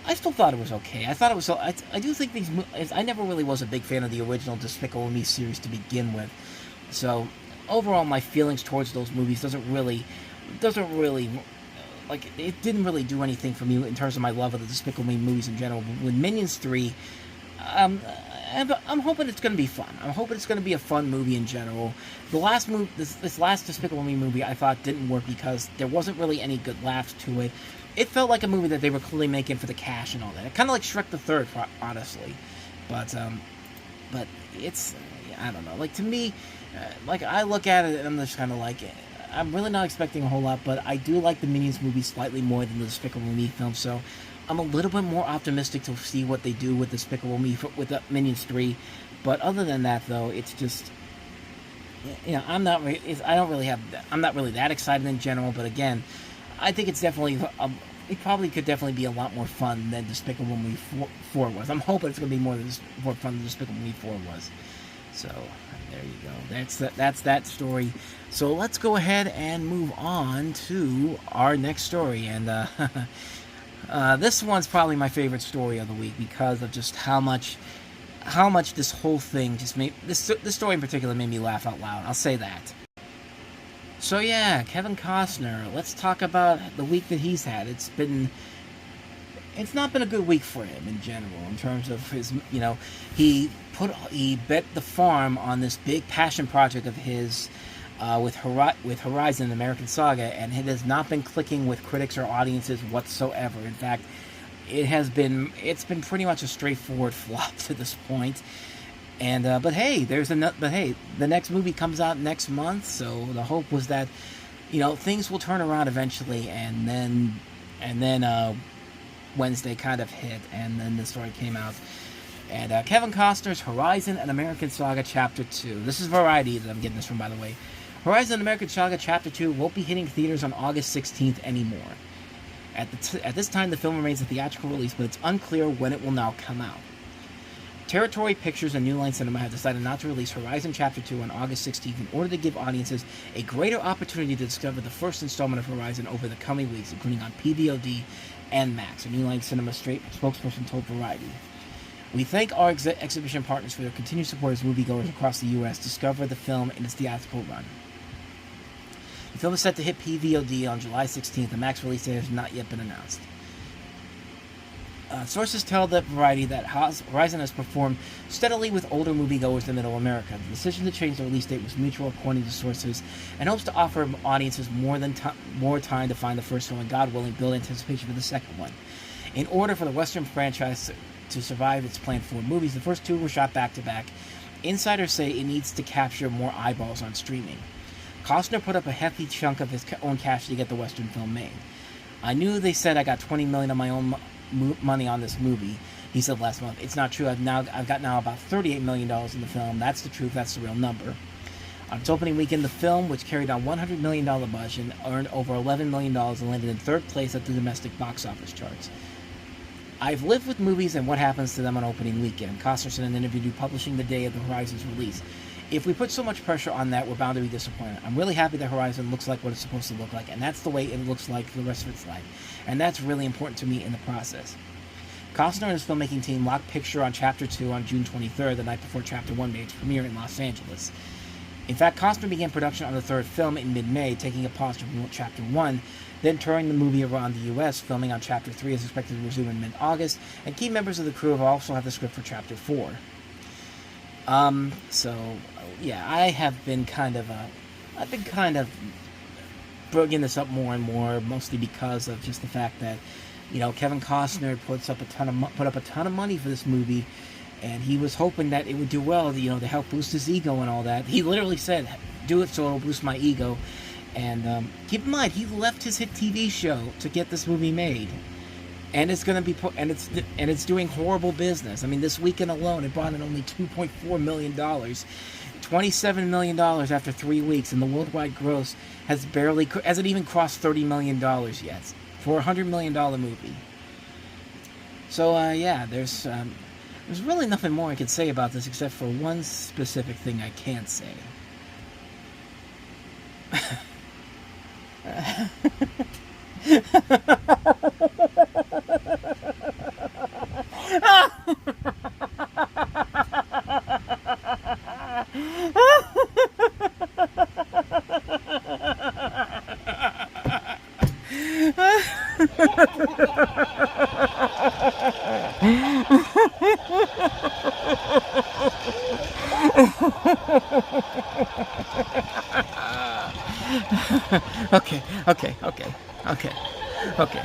I still thought it was okay. I thought it was. I do think these. I never really was a big fan of the original Despicable Me series to begin with. So overall, my feelings towards those movies doesn't really like, it didn't really do anything for me in terms of my love of the Despicable Me movies in general. With Minions 3, I'm hoping it's going to be fun. I'm hoping it's going to be a fun movie in general. The last movie, this last Despicable Me movie, I thought didn't work because there wasn't really any good laughs to it. It felt like a movie that they were clearly making for the cash and all that. Kind of like Shrek the Third, honestly. But it's, I don't know. Like, to me, like, I look at it and I'm just kind of like, I'm really not expecting a whole lot, but I do like the Minions movie slightly more than the Despicable Me film, so I'm a little bit more optimistic to see what they do with Despicable Me with the Minions 3. But other than that, though, it's just, I'm not really that excited in general. But again, I think it's definitely, it probably could definitely be a lot more fun than Despicable Me 4 was. I'm hoping it's going to be more fun than Despicable Me 4 was. So there you go. That's that story. So let's go ahead and move on to our next story. And this one's probably my favorite story of the week because of just how much this whole thing just made this story in particular made me laugh out loud. I'll say that. So yeah, Kevin Costner. Let's talk about the week that he's had. It's not been a good week for him in general in terms of his, he bet the farm on this big passion project of his with Horizon American Saga, and it has not been clicking with critics or audiences whatsoever. In fact, it's been pretty much a straightforward flop to this point. And but hey, the next movie comes out next month, so the hope was that things will turn around eventually, and then Wednesday kind of hit, and then the story came out. And Kevin Costner's Horizon and American Saga Chapter 2. This is Variety that I'm getting this from, by the way. Horizon and American Saga Chapter 2 won't be hitting theaters on August 16th anymore. At this time, the film remains a theatrical release, but it's unclear when it will now come out. Territory Pictures and New Line Cinema have decided not to release Horizon Chapter 2 on August 16th in order to give audiences a greater opportunity to discover the first installment of Horizon over the coming weeks, including on PVOD and Max, a New Line Cinema spokesperson told Variety. We thank our exhibition partners for their continued support as moviegoers across the U.S. discover the film in its theatrical run. The film is set to hit PVOD on July 16th. The Max release date has not yet been announced. Sources tell the Variety that Horizon has performed steadily with older moviegoers in Middle America. The decision to change the release date was mutual, according to sources, and hopes to offer audiences more time to find the first film and, God willing, build anticipation for the second one. In order for the Western franchise to survive its planned 4 movies, the first 2 were shot back-to-back. Insiders say it needs to capture more eyeballs on streaming. Costner put up a hefty chunk of his own cash to get the Western film made. I knew they said I got $20 million of my own money on this movie, he said last month. It's not true. I've got about $38 million in the film. That's the truth. That's the real number. On its opening weekend, the film, which carried a $100 million budget, earned over $11 million and landed in 3rd place at the domestic box office charts. I've lived with movies and what happens to them on opening weekend, Costner said in an interview publishing the day of the Horizon's release. If we put so much pressure on that, we're bound to be disappointed. I'm really happy that Horizon looks like what it's supposed to look like, and that's the way it looks like the rest of its life. And that's really important to me in the process. Costner and his filmmaking team locked picture on Chapter 2 on June 23rd, the night before Chapter 1 made its premiere in Los Angeles. In fact, Costner began production on the 3rd film in mid-May, taking a pause to promote Chapter 1, then touring the movie around the U.S., filming on Chapter 3 is expected to resume in mid-August, and key members of the crew have also have the script for Chapter 4. Yeah, I've been kind of bringing this up more and more, mostly because of just the fact that, Kevin Costner put up a ton of money for this movie, and he was hoping that it would do well, to help boost his ego and all that. He literally said, "Do it so it'll boost my ego." And keep in mind, he left his hit TV show to get this movie made, and it's going to be it's doing horrible business. I mean, this weekend alone, it brought in only $2.4 million, $27 million after 3 weeks, and the worldwide gross hasn't even crossed $30 million yet for a $100 million movie. So yeah, there's There's really nothing more I can say about this except for one specific thing I can't say. Okay.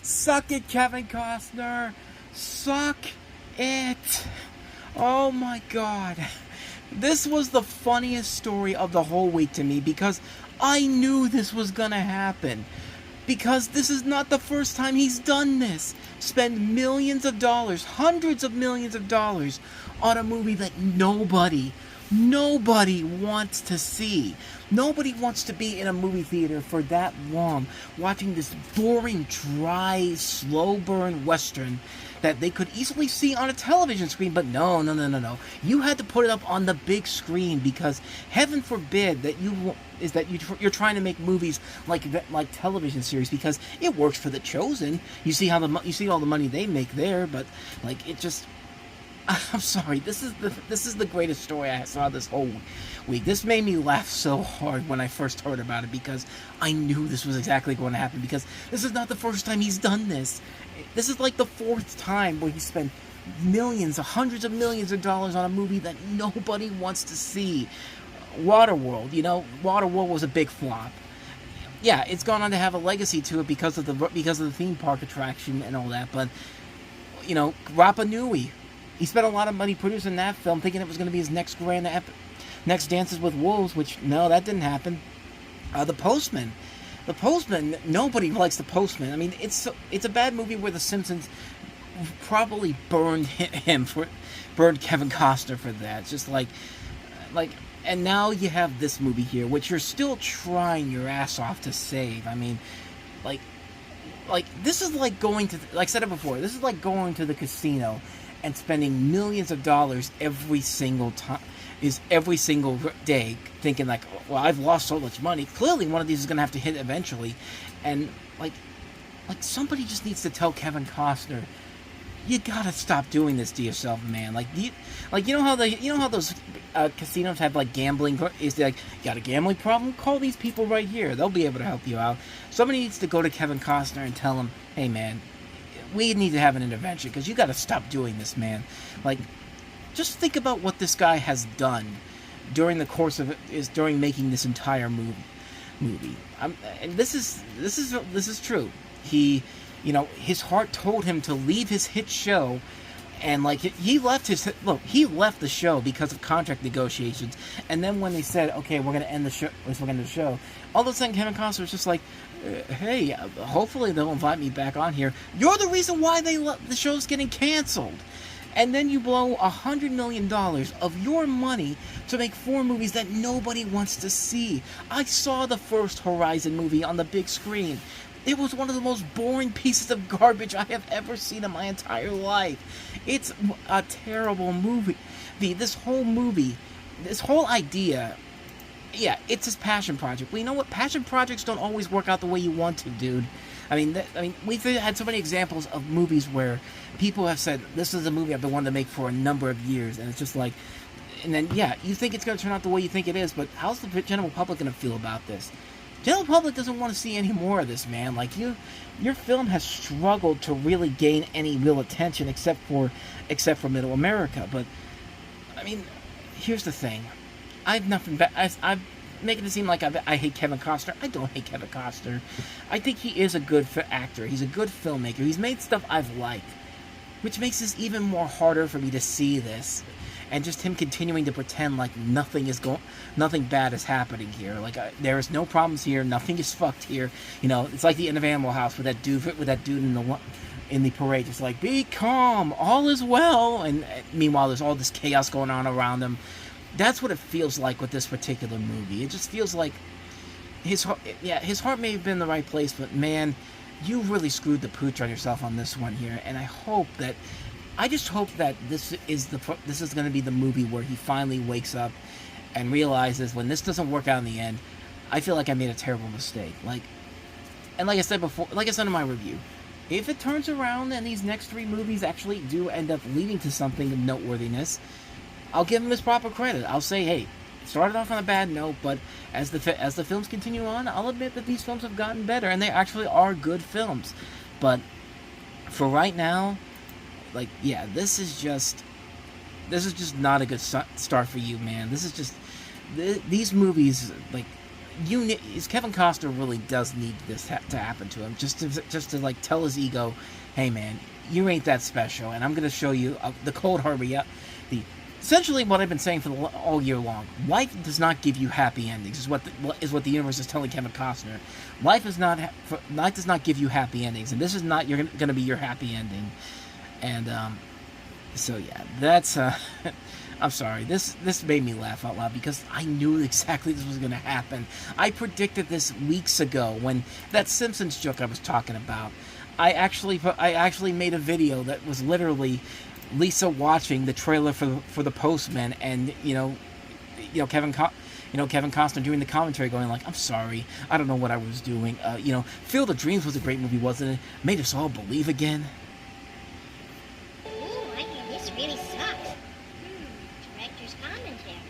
Suck it, Kevin Costner. Suck it. Oh my god. This was the funniest story of the whole week to me because I knew this was gonna happen. Because this is not the first time he's done this. Spend millions of dollars, hundreds of millions of dollars on a movie that nobody wants to see. Nobody wants to be in a movie theater for that long watching this boring, dry, slow burn Western that they could easily see on a television screen, but no. You had to put it up on the big screen because heaven forbid that you're trying to make movies like television series because it works for The Chosen. You see all the money they make there, but like it just. I'm sorry. This is the greatest story I saw this whole week. This made me laugh so hard when I first heard about it because I knew this was exactly going to happen. Because this is not the first time he's done this. This is like the fourth time where he spent millions, hundreds of millions of dollars on a movie that nobody wants to see. Waterworld. Waterworld was a big flop. Yeah, it's gone on to have a legacy to it because of the theme park attraction and all that. But Rapa Nui. He spent a lot of money producing that film, thinking it was going to be his next Dances with Wolves, which, no, that didn't happen. The Postman. Nobody likes The Postman. I mean, it's a bad movie where The Simpsons probably burned Kevin Costner for that. It's just like, and now you have this movie here, which you're still trying your ass off to save. I mean, like this is like going to, like I said it before, this is like going to the casino and spending millions of dollars every single day, thinking like, well, I've lost so much money. Clearly, one of these is going to have to hit eventually, and like somebody just needs to tell Kevin Costner, you gotta stop doing this to yourself, man. You know how those casinos have like gambling. Is like, you got a gambling problem? Call these people right here. They'll be able to help you out. Somebody needs to go to Kevin Costner and tell him, hey, man, we need to have an intervention because you got to stop doing this, man. Just think about what this guy has done during the course of during making this entire movie. And this is true. He, his heart told him to leave his hit show, and he left the show because of contract negotiations. And then when they said, okay, we're going to end the show, all of a sudden Kevin Costner was just like, hey, hopefully they'll invite me back on here. You're the reason why the show's getting canceled. And then you blow $100 million of your money to make 4 movies that nobody wants to see. I saw the first Horizon movie on the big screen. It was one of the most boring pieces of garbage I have ever seen in my entire life. It's a terrible movie. This whole idea, yeah, it's his passion project. Well, you know what? Passion projects don't always work out the way you want to, dude. I mean, we've had so many examples of movies where people have said, this is a movie I've been wanting to make for a number of years, and it's just like, and then, yeah, you think it's going to turn out the way you think it is, but how's the general public going to feel about this? General public doesn't want to see any more of this, man. Your film has struggled to really gain any real attention except for Middle America. But I mean, here's the thing: I'm making it seem like I hate Kevin Costner. I don't hate Kevin Costner. I think he is a good actor. He's a good filmmaker. He's made stuff I've liked, which makes this even more harder for me to see this. And just him continuing to pretend like nothing bad is happening here. There is no problems here. Nothing is fucked here. It's like the end of Animal House with that dude in the parade, just like, be calm, all is well. And meanwhile, there's all this chaos going on around him. That's what it feels like with this particular movie. It just feels like his heart may have been in the right place, but man, you really screwed the pooch on yourself on this one here. And I just hope that this is going to be the movie where he finally wakes up and realizes when this doesn't work out in the end, I feel like I made a terrible mistake. Like I said before, like I said in my review, if it turns around and these next 3 movies actually do end up leading to something of noteworthiness, I'll give him his proper credit. I'll say, hey, started off on a bad note, but as the films continue on, I'll admit that these films have gotten better, and they actually are good films. But for right now, like, yeah, this is just not a good start for you, man. This is just these movies, like, Kevin Costner really does need this to happen to him, just to like tell his ego, hey man, you ain't that special, and I'm gonna show you the cold hard reality. Essentially, what I've been saying for all year long: life does not give you happy endings. Is what the universe is telling Kevin Costner. Life does not give you happy endings, and this is not going to be your happy ending. And so yeah, that's. I'm sorry. This made me laugh out loud because I knew exactly this was going to happen. I predicted this weeks ago when that Simpsons joke I was talking about. I actually made a video that was literally Lisa watching the trailer for The Postman, and Kevin Costner doing the commentary, going like, "I'm sorry, I don't know what I was doing." Field of Dreams was a great movie, wasn't it? Made us all believe again. Ooh, I think this really sucks. Director's commentary.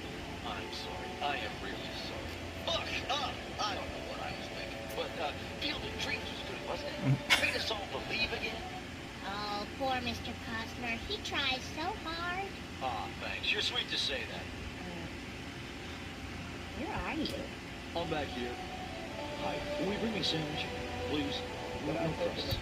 I'm sorry. I am really sorry. Fuck up! I don't know what I was thinking, but Field of Dreams was good, wasn't it? Made us all believe again. Oh, poor Mr. Costner. He tries so hard. Aw, thanks. You're sweet to say that. Where are you? I'm back here. Hi. Will we bring me a sandwich? Please. No crusts.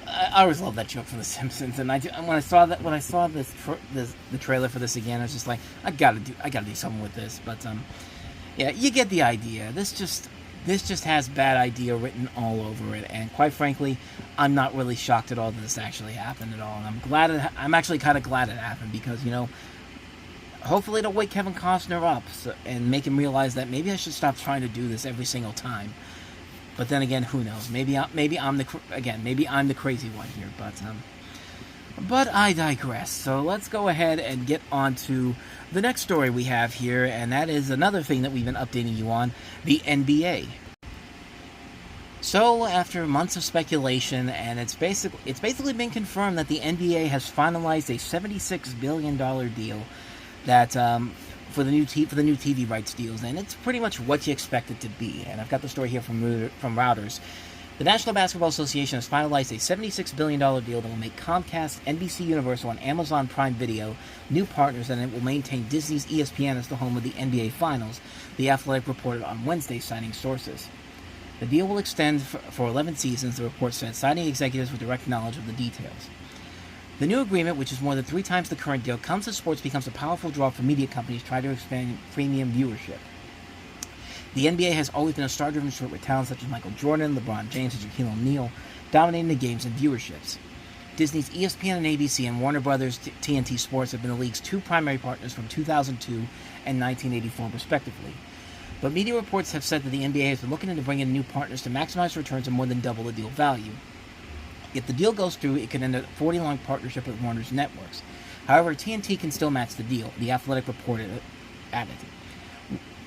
I always love that joke from The Simpsons, and when I saw the trailer for this again, I was just like, I gotta do something with this. But yeah, you get the idea. This just has bad idea written all over it, and quite frankly, I'm not really shocked at all that this actually happened at all. And I'm actually kind of glad it happened because hopefully it'll wake Kevin Costner up and make him realize that maybe I should stop trying to do this every single time. But then again, who knows? Maybe I'm the crazy one here. But I digress. So let's go ahead and get on to the next story we have here, and that is another thing that we've been updating you on: the NBA. So after months of speculation, and it's basically been confirmed that the NBA has finalized a $76 billion deal that for the new TV rights deals, and it's pretty much what you expect it to be. And I've got the story here from Reuters. The National Basketball Association has finalized a $76 billion deal that will make Comcast, NBC Universal, and Amazon Prime Video new partners, and it will maintain Disney's ESPN as the home of the NBA Finals, The Athletic reported on Wednesday, citing sources. The deal will extend for 11 seasons, the report said, citing executives with direct knowledge of the details. The new agreement, which is more than 3 times the current deal, comes as sports becomes a powerful draw for media companies trying to expand premium viewership. The NBA has always been a star-driven sport with talents such as Michael Jordan, LeBron James, and Shaquille O'Neal dominating the games and viewerships. Disney's ESPN and ABC and Warner Brothers TNT Sports have been the league's 2 primary partners from 2002 and 1984, respectively. But media reports have said that the NBA has been looking into bringing in new partners to maximize returns and more than double the deal value. If the deal goes through, it could end a 40-long partnership with Warner's networks. However, TNT can still match the deal, The Athletic reported added.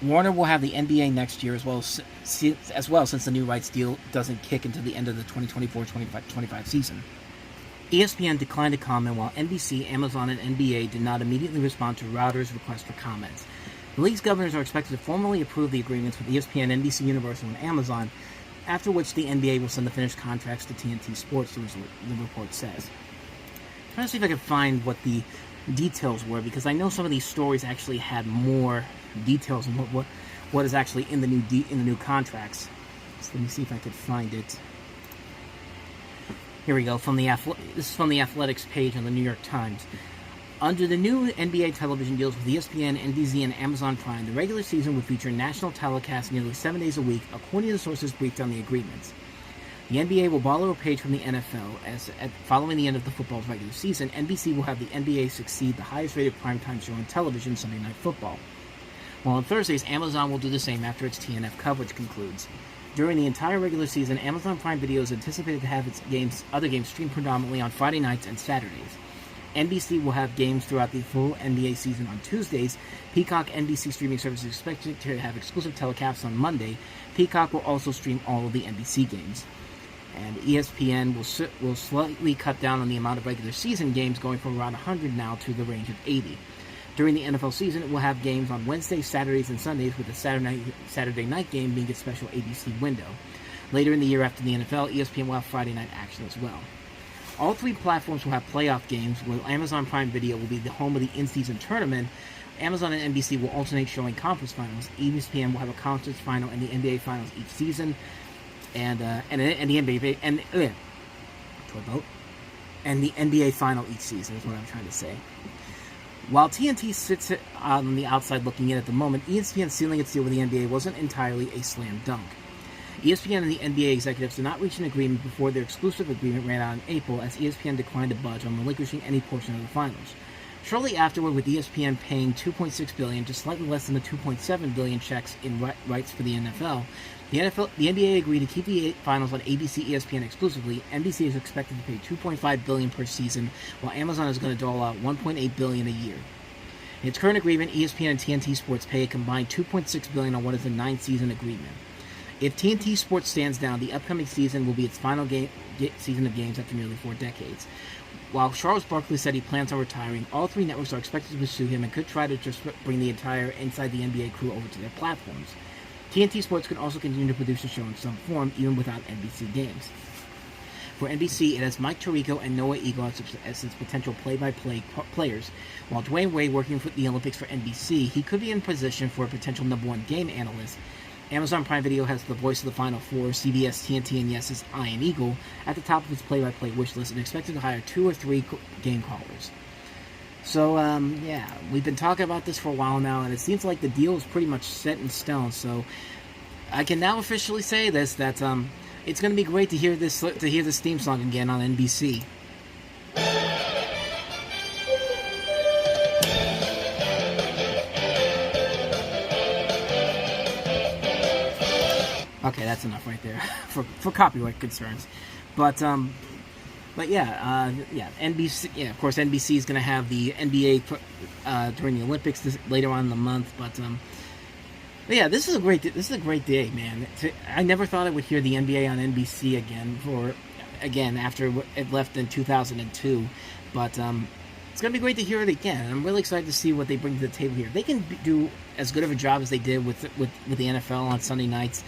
Warner will have the NBA next year as well, since the new rights deal doesn't kick until the end of the 2024-25 season. ESPN declined to comment, while NBC, Amazon, and NBA did not immediately respond to Reuters' request for comments. The league's governors are expected to formally approve the agreements with ESPN, NBC Universal, and Amazon, after which the NBA will send the finished contracts to TNT Sports, the report says. I'm trying to see if I can find what the details were, because I know some of these stories actually had more details on what is actually in the new contracts. So let me see if I could find it. Here we go. This is from the Athletics page on the New York Times. Under the new NBA television deals with ESPN, NBC, and Amazon Prime, the regular season would feature national telecasts nearly 7 days a week, according to sources briefed on the agreements. The NBA will borrow a page from the NFL, following the end of the football's regular season, NBC will have the NBA succeed the highest-rated primetime show on television, Sunday Night Football. Well, on Thursdays, Amazon will do the same after its TNF coverage concludes. During the entire regular season, Amazon Prime Video is anticipated to have its other games streamed predominantly on Friday nights and Saturdays. NBC will have games throughout the full NBA season on Tuesdays. Peacock NBC streaming service is expected to have exclusive telecasts on Monday. Peacock will also stream all of the NBC games. And ESPN will slightly cut down on the amount of regular season games, going from around 100 now to the range of 80. During the NFL season, it will have games on Wednesdays, Saturdays, and Sundays, with the Saturday night game being its special ABC window. Later in the year after the NFL, ESPN will have Friday night action as well. All three platforms will have playoff games, while Amazon Prime Video will be the home of the in-season tournament. Amazon and NBC will alternate showing conference finals. ESPN will have a conference final and the NBA finals each season, and the NBA final each season is what I'm trying to say. While TNT sits on the outside looking in at the moment, ESPN sealing its deal with the NBA wasn't entirely a slam dunk. ESPN and the NBA executives did not reach an agreement before their exclusive agreement ran out in April, as ESPN declined to budge on relinquishing any portion of the finals. Shortly afterward, with ESPN paying $2.6 billion, just slightly less than the $2.7 billion checks in rights for the NFL, the NBA agreed to keep the finals on ABC ESPN exclusively. NBC is expected to pay $2.5 billion per season, while Amazon is going to dole out $1.8 billion a year. In its current agreement, ESPN and TNT Sports pay a combined $2.6 billion on what is a 9-season agreement. If TNT Sports stands down, the upcoming season will be its final season of games after nearly 4 decades. While Charles Barkley said he plans on retiring, all three networks are expected to pursue him and could try to just bring the entire Inside the NBA crew over to their platforms. TNT Sports can also continue to produce the show in some form, even without NBC games. For NBC, it has Mike Tirico and Noah Eagle as its potential play-by-play players. While Dwayne Wade working for the Olympics for NBC, he could be in position for a potential #1 game analyst. Amazon Prime Video has the voice of the Final Four, CBS, TNT, and Yes's Ian Eagle at the top of its play-by-play wish list, and expected to hire 2 or 3 game callers. So, yeah, we've been talking about this for a while now, and it seems like the deal is pretty much set in stone. So, I can now officially say this, that it's going to be great to hear this theme song again on NBC. Okay, that's enough right there for copyright concerns, but yeah, NBC. Yeah, of course, NBC is going to have the NBA during the Olympics later on in the month. But yeah, this is a great day, man. I never thought I would hear the NBA on NBC again after it left in 2002, but it's going to be great to hear it again. I'm really excited to see what they bring to the table here. They can do as good of a job as they did with the NFL on Sunday nights.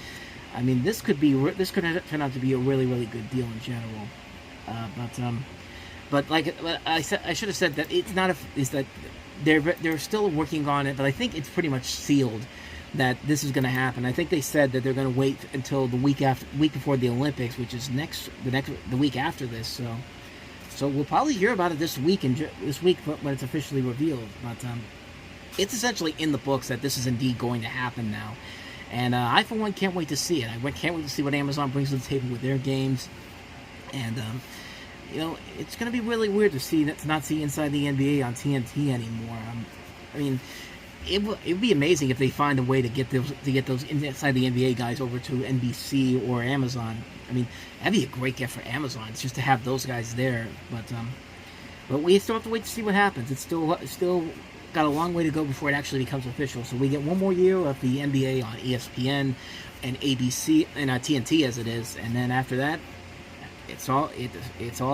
I mean, this could turn out to be a really, really good deal in general. But like I said, I should have said that it's not is that they're still working on it, but I think it's pretty much sealed that this is going to happen. I think they said that they're going to wait until the week before the Olympics, which is the week after this. So we'll probably hear about it this week when it's officially revealed. But it's essentially in the books that this is indeed going to happen now. And I, for one, can't wait to see it. I can't wait to see what Amazon brings to the table with their games. And, it's going to be really weird to not see Inside the NBA on TNT anymore. I mean, it would be amazing if they find a way to get those Inside the NBA guys over to NBC or Amazon. I mean, that'd be a great gift for Amazon. It's just to have those guys there. But we still have to wait to see what happens. It's still got a long way to go before it actually becomes official. So we get one more year of the NBA on ESPN and ABC and TNT as it is, and then after that, it's all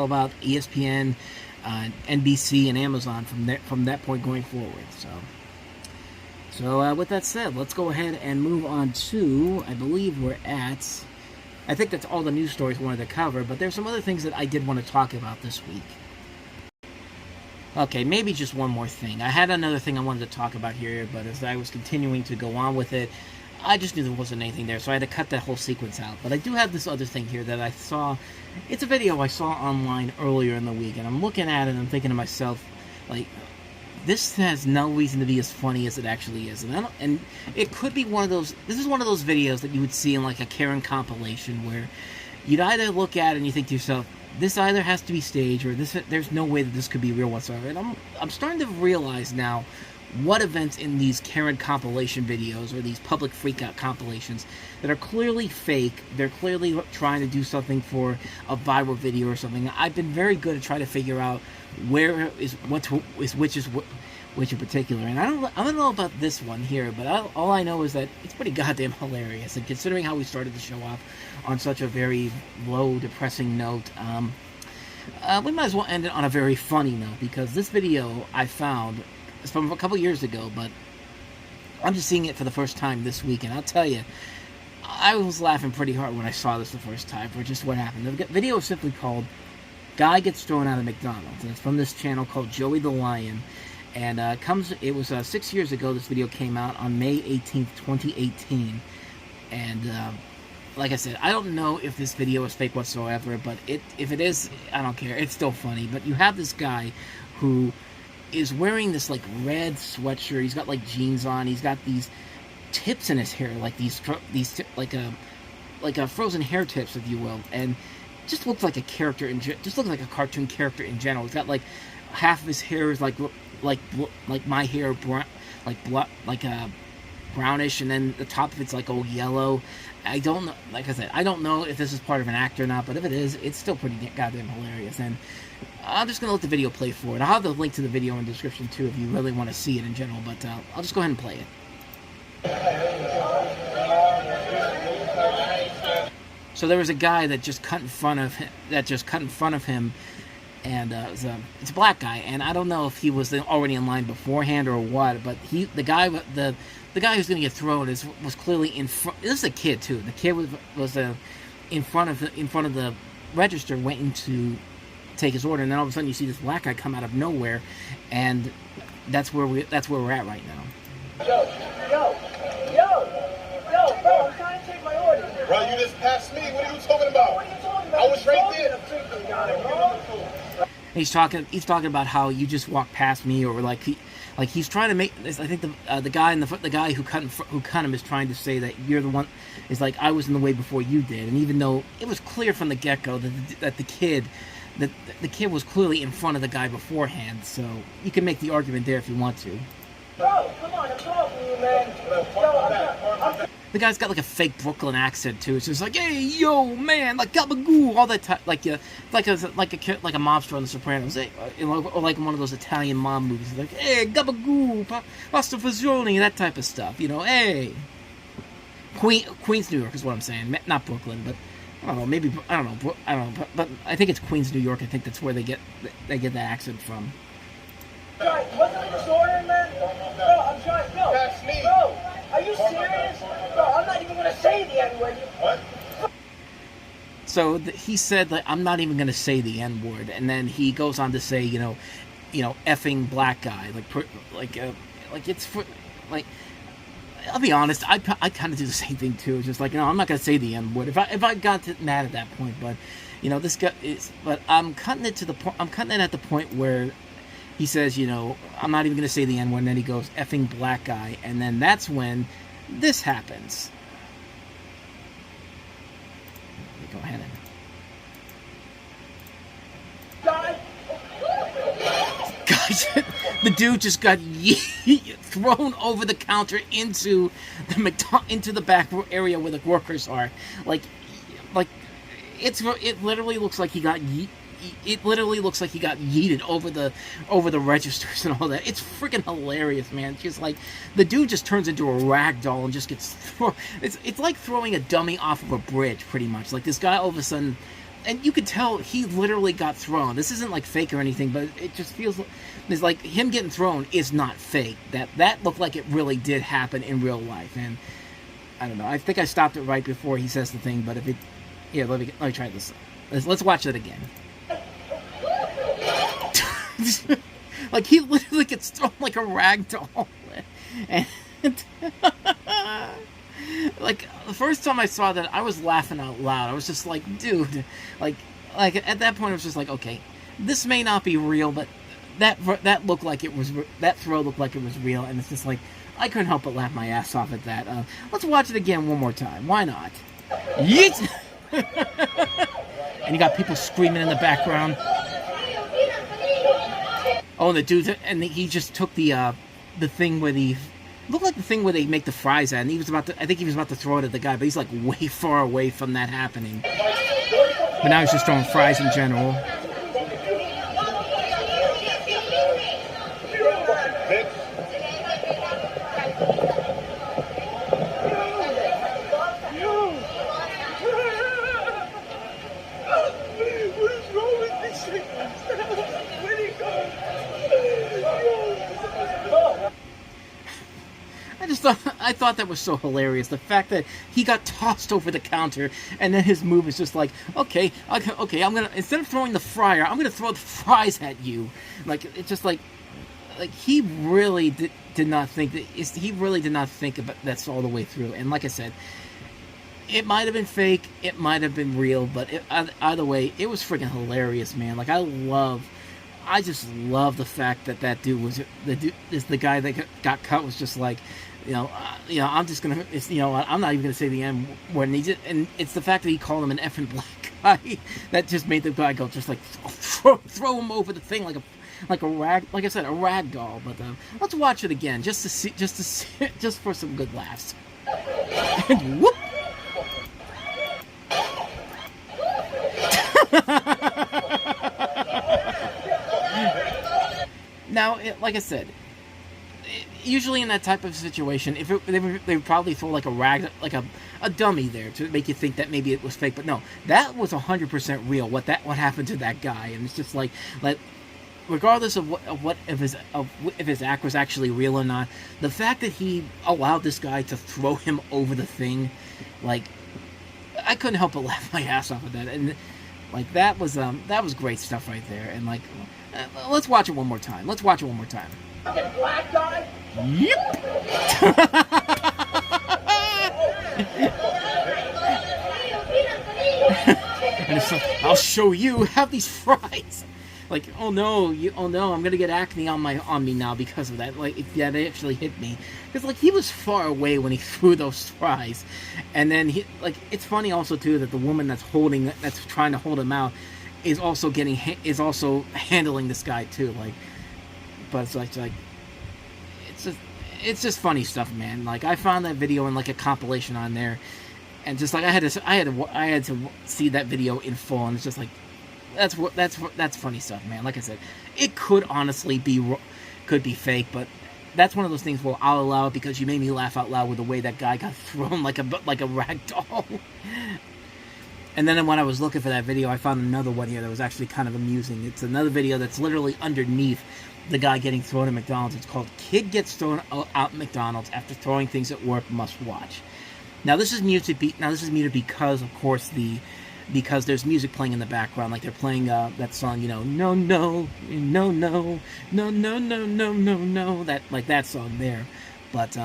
about ESPN, NBC, and Amazon from that point going forward. So with that said, let's go ahead and move on to, I think that's all the news stories I wanted to cover, but there's some other things that I did want to talk about this week. Okay, maybe just one more thing. I had another thing I wanted to talk about here, but as I was continuing to go on with it, I just knew there wasn't anything there, so I had to cut that whole sequence out. But I do have this other thing here that I saw. It's a video I saw online earlier in the week, and I'm looking at it and I'm thinking to myself, like, this has no reason to be as funny as it actually is. And it could be one of those. This is one of those videos that you would see in like a Karen compilation where you'd either look at it and you think to yourself, this either has to be staged or there's no way that this could be real whatsoever. And I'm starting to realize now what events in these Karen compilation videos or these public freakout compilations that are clearly fake. They're clearly trying to do something for a viral video or something. I've been very good at trying to figure out where is which in particular. And I don't know about this one here, but all I know is that it's pretty goddamn hilarious. And considering how we started the show off on such a very low, depressing note, we might as well end it on a very funny note, because this video I found is from a couple years ago, but I'm just seeing it for the first time this week, and I'll tell you, I was laughing pretty hard when I saw this the first time for just what happened. The video is simply called Guy Gets Thrown Out of McDonald's, and it's from this channel called Joey the Lion. And it was 6 years ago this video came out on May 18th, 2018. And like I said, I don't know if this video is fake whatsoever, but if it is, I don't care. It's still funny. But you have this guy who is wearing this like red sweatshirt. He's got like jeans on. He's got these tips in his hair, like these like a frozen hair tips, if you will, and just looks like a character just looks like a cartoon character in general. He's got like half of his hair is like my hair, brownish, and then the top of it's like all yellow. I don't know, like I said, I don't know if this is part of an act or not, but if it is, it's still pretty goddamn hilarious. And I'm just gonna let the video play forward. I'll have the link to the video in the description too if you really want to see it in general, but I'll just go ahead and play it. So there was a guy that just cut in front of him, and it's a black guy, and I don't know if he was already in line beforehand or what, but the guy who's going to get thrown was clearly in front. This is a kid too. The kid was in front of the register waiting to take his order, and then all of a sudden you see this black guy come out of nowhere, and that's where we're at right now. Yo, bro, I'm trying to take my order. Bro, you just passed me. What are you talking about? What are you talking about? I was right there. He's talking about how you just walked past me, or he's trying to make. I think the guy who cut him is trying to say that you're the one. Is like, I was in the way before you did, and even though it was clear from the get-go that the kid was clearly in front of the guy beforehand, so you can make the argument there if you want to. Bro, come on, I'm talking to you, man. Yo, the guy's got like a fake Brooklyn accent too. It's just like, hey, yo, man, like gabagoo, all that time, like a mobster on The Sopranos, or like one of those Italian mob movies, like, hey, gabagoo, pasta fagioli, that type of stuff, you know, hey. Queens, New York is what I'm saying, not Brooklyn, but I don't know, maybe I don't know, but I think it's Queens, New York. I think that's where they get that accent from. wasn't I just ordering, man? Bro, I'm trying. No. That's me. Bro, are you serious? Bro, I'm not even going to say the N-word. What? So he said, like, I'm not even going to say the N-word. And then he goes on to say, you know, effing black guy. Like it's for, like, I'll be honest, I kind of do the same thing too. It's just like, I'm not going to say the N-word. If I got mad at that point, but, this guy is, but I'm cutting it at the point where he says, I'm not even going to say the N-word, and then he goes, effing black guy, and then that's when this happens. Let me go ahead and... Guys, the dude just got thrown over the counter into the back area where the workers are. It literally looks like he got yeeted over the registers and all that. It's freaking hilarious, man. It's just like the dude just turns into a rag doll and just gets thrown. It's like throwing a dummy off of a bridge, pretty much. Like this guy all of a sudden, and you could tell he literally got thrown. This isn't like fake or anything, but it just feels it's like him getting thrown is not fake. That looked like it really did happen in real life. And I don't know. I think I stopped it right before he says the thing, but if it, yeah, let me try this. Let's watch it again. Like he literally gets thrown like a rag doll, and like the first time I saw that, I was laughing out loud. I was just like, dude, like at that point I was just like, okay, this may not be real, but that looked like it was, that throw looked like it was real, and it's just like I couldn't help but laugh my ass off at that. Let's watch it again one more time. Why not? Yeet! And you got people screaming in the background. Oh, and the dude, and he just took the the thing where looked like the thing where they make the fries at, and I think he was about to throw it at the guy, but he's like way far away from that happening. But now he's just throwing fries in general. I thought that was so hilarious. The fact that he got tossed over the counter, and then his move is just like, okay, I'm gonna, instead of throwing the fryer, I'm gonna throw the fries at you. Like, it's just like he really did not think that. He really did not think about that's all the way through. And like I said, it might have been fake, it might have been real, but either way, it was freaking hilarious, man. Like, I just love the fact that dude was the guy that got cut was just like, I'm just gonna, I'm not even gonna say the N word. And it's the fact that he called him an effing black guy that just made the guy go just like throw him over the thing like a rag, like I said, a rag doll. But let's watch it again just for some good laughs. And whoop. Now, like I said, usually in that type of situation, they would probably throw like a rag, like a dummy there to make you think that maybe it was fake. But no, that was 100% real. What happened to that guy, and it's just like regardless of if his act was actually real or not, the fact that he allowed this guy to throw him over the thing, like, I couldn't help but laugh my ass off at that. And like that was great stuff right there. And like, let's watch it one more time. Black guy? Yep. And it's like, I'll show you. Have these fries. Like, oh no, I'm gonna get acne on me now because of that. Like, that actually hit me because like he was far away when he threw those fries, and then it's funny also too that the woman that's trying to hold him out is also handling this guy too. Like, but it's just funny stuff, man. Like, I found that video in like a compilation on there, and just like I had to see that video in full, and it's just like that's funny stuff, man. Like I said, it could honestly be fake, but that's one of those things where I'll allow it because you made me laugh out loud with the way that guy got thrown like a rag doll. And then when I was looking for that video, I found another one here that was actually kind of amusing. It's another video that's literally underneath the guy getting thrown at McDonald's. It's called "Kid Gets Thrown Out at McDonald's After Throwing Things at Work, Must Watch." Now this is muted because, of course, because there's music playing in the background, like they're playing that song, no, no, no, no, no, no, no, no, no, no, that song there. But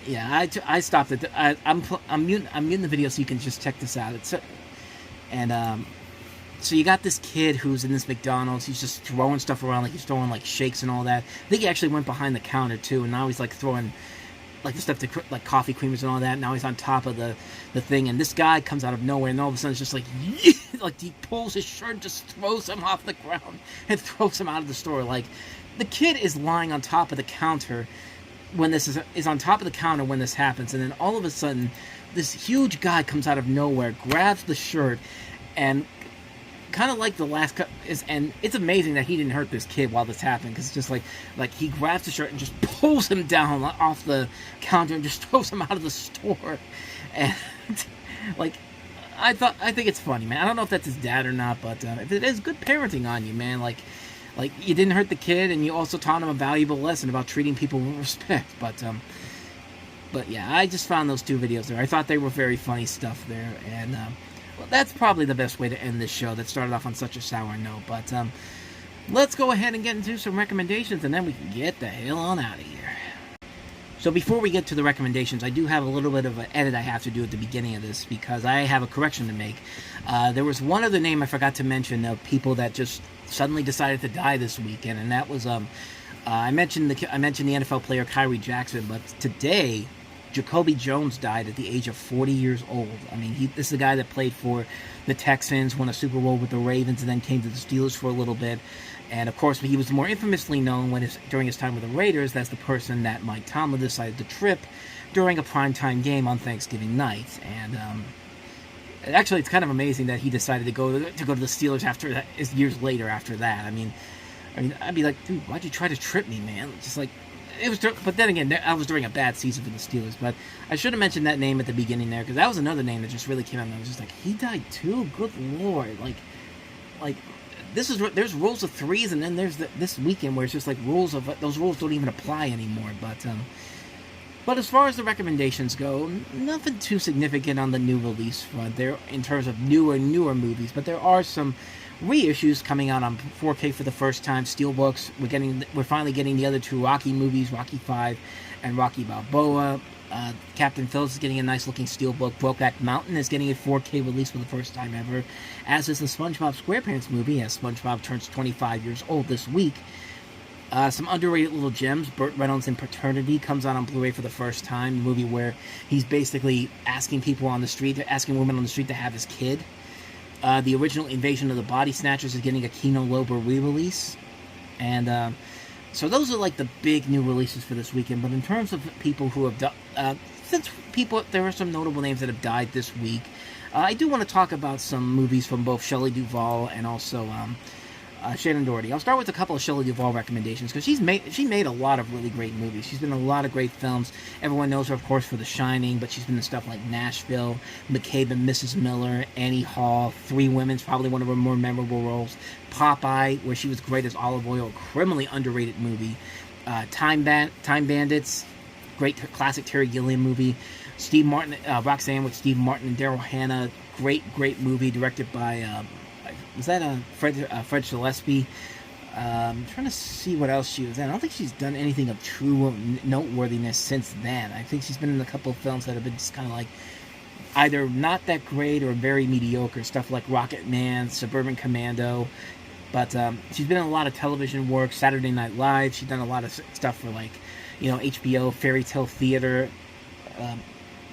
yeah, I stopped it. I'm muting the video so you can just check this out. So you got this kid who's in this McDonald's. He's just throwing stuff around, like he's throwing like shakes and all that. I think he actually went behind the counter too, and now he's like throwing like the stuff like coffee creamers and all that. Now he's on top of the thing, and this guy comes out of nowhere, and all of a sudden it's just like, like he pulls his shirt and just throws him off the ground and throws him out of the store. Like, the kid is lying on top of the counter when this is on top of the counter when this happens, and then all of a sudden this huge guy comes out of nowhere, grabs the shirt, and kind of like the last cut is, and it's amazing that he didn't hurt this kid while this happened, because it's just like he grabs the shirt and just pulls him down off the counter and just throws him out of the store. And like, I think it's funny, man. I don't know if that's his dad or not, but if it is, good parenting on you, man. Like you didn't hurt the kid, and you also taught him a valuable lesson about treating people with respect. But yeah, I just found those two videos there. I thought they were very funny stuff there, and well, that's probably the best way to end this show that started off on such a sour note. But let's go ahead and get into some recommendations, and then we can get the hell on out of here. So before we get to the recommendations, I do have a little bit of an edit I have to do at the beginning of this, because I have a correction to make. There was one other name I forgot to mention of people that just suddenly decided to die this weekend, and that was I mentioned the NFL player Kyrie Jackson, but today Jacoby Jones died at the age of 40 years old. I mean, this is the guy that played for the Texans, won a Super Bowl with the Ravens, and then came to the Steelers for a little bit. And, of course, he was more infamously known during his time with the Raiders as the person that Mike Tomlin decided to trip during a primetime game on Thanksgiving night. And actually, it's kind of amazing that he decided to go to the Steelers after that, years later after that. I mean, I'd be like, dude, why'd you try to trip me, man? Just like, it was. But then again, I was during a bad season for the Steelers. But I should have mentioned that name at the beginning there, because that was another name that just really came out. And I was just like, he died too. Good lord, like there's rules of threes, and then there's this weekend where it's just like those rules don't even apply anymore. But as far as the recommendations go, nothing too significant on the new release front there in terms of newer movies. But there are some reissues coming out on 4K for the first time. Steelbooks. We're finally getting the other two Rocky movies, Rocky 5 and Rocky Balboa. Captain Phillips is getting a nice looking steelbook. Brokeback Mountain is getting a 4K release for the first time ever, as is the SpongeBob SquarePants movie, as SpongeBob turns 25 years old this week. Some underrated little gems. Burt Reynolds in Paternity comes out on Blu-ray for the first time. A movie where he's basically asking women on the street to have his kid. The original Invasion of the Body Snatchers is getting a Kino Lorber re-release. And so those are like the big new releases for this weekend. But in terms of people who have there are some notable names that have died this week. I do want to talk about some movies from both Shelley Duvall and also Shannon Doherty. I'll start with a couple of Shelley Duvall recommendations, because she made a lot of really great movies. She's been in a lot of great films. Everyone knows her, of course, for The Shining, but she's been in stuff like Nashville, McCabe and Mrs. Miller, Annie Hall, Three Women's probably one of her more memorable roles, Popeye, where she was great as Olive Oyl, a criminally underrated movie, Time Bandits, great classic Terry Gilliam movie, Steve Martin, Roxanne with Steve Martin and Daryl Hannah, great movie directed by was that Fred Gillespie? I'm trying to see what else she was in. I don't think she's done anything of true noteworthiness since then. I think she's been in a couple of films that have been just kind of like either not that great or very mediocre. Stuff like Rocket Man, Suburban Commando. But she's been in a lot of television work, Saturday Night Live. She's done a lot of stuff for HBO, Fairy Tale Theater.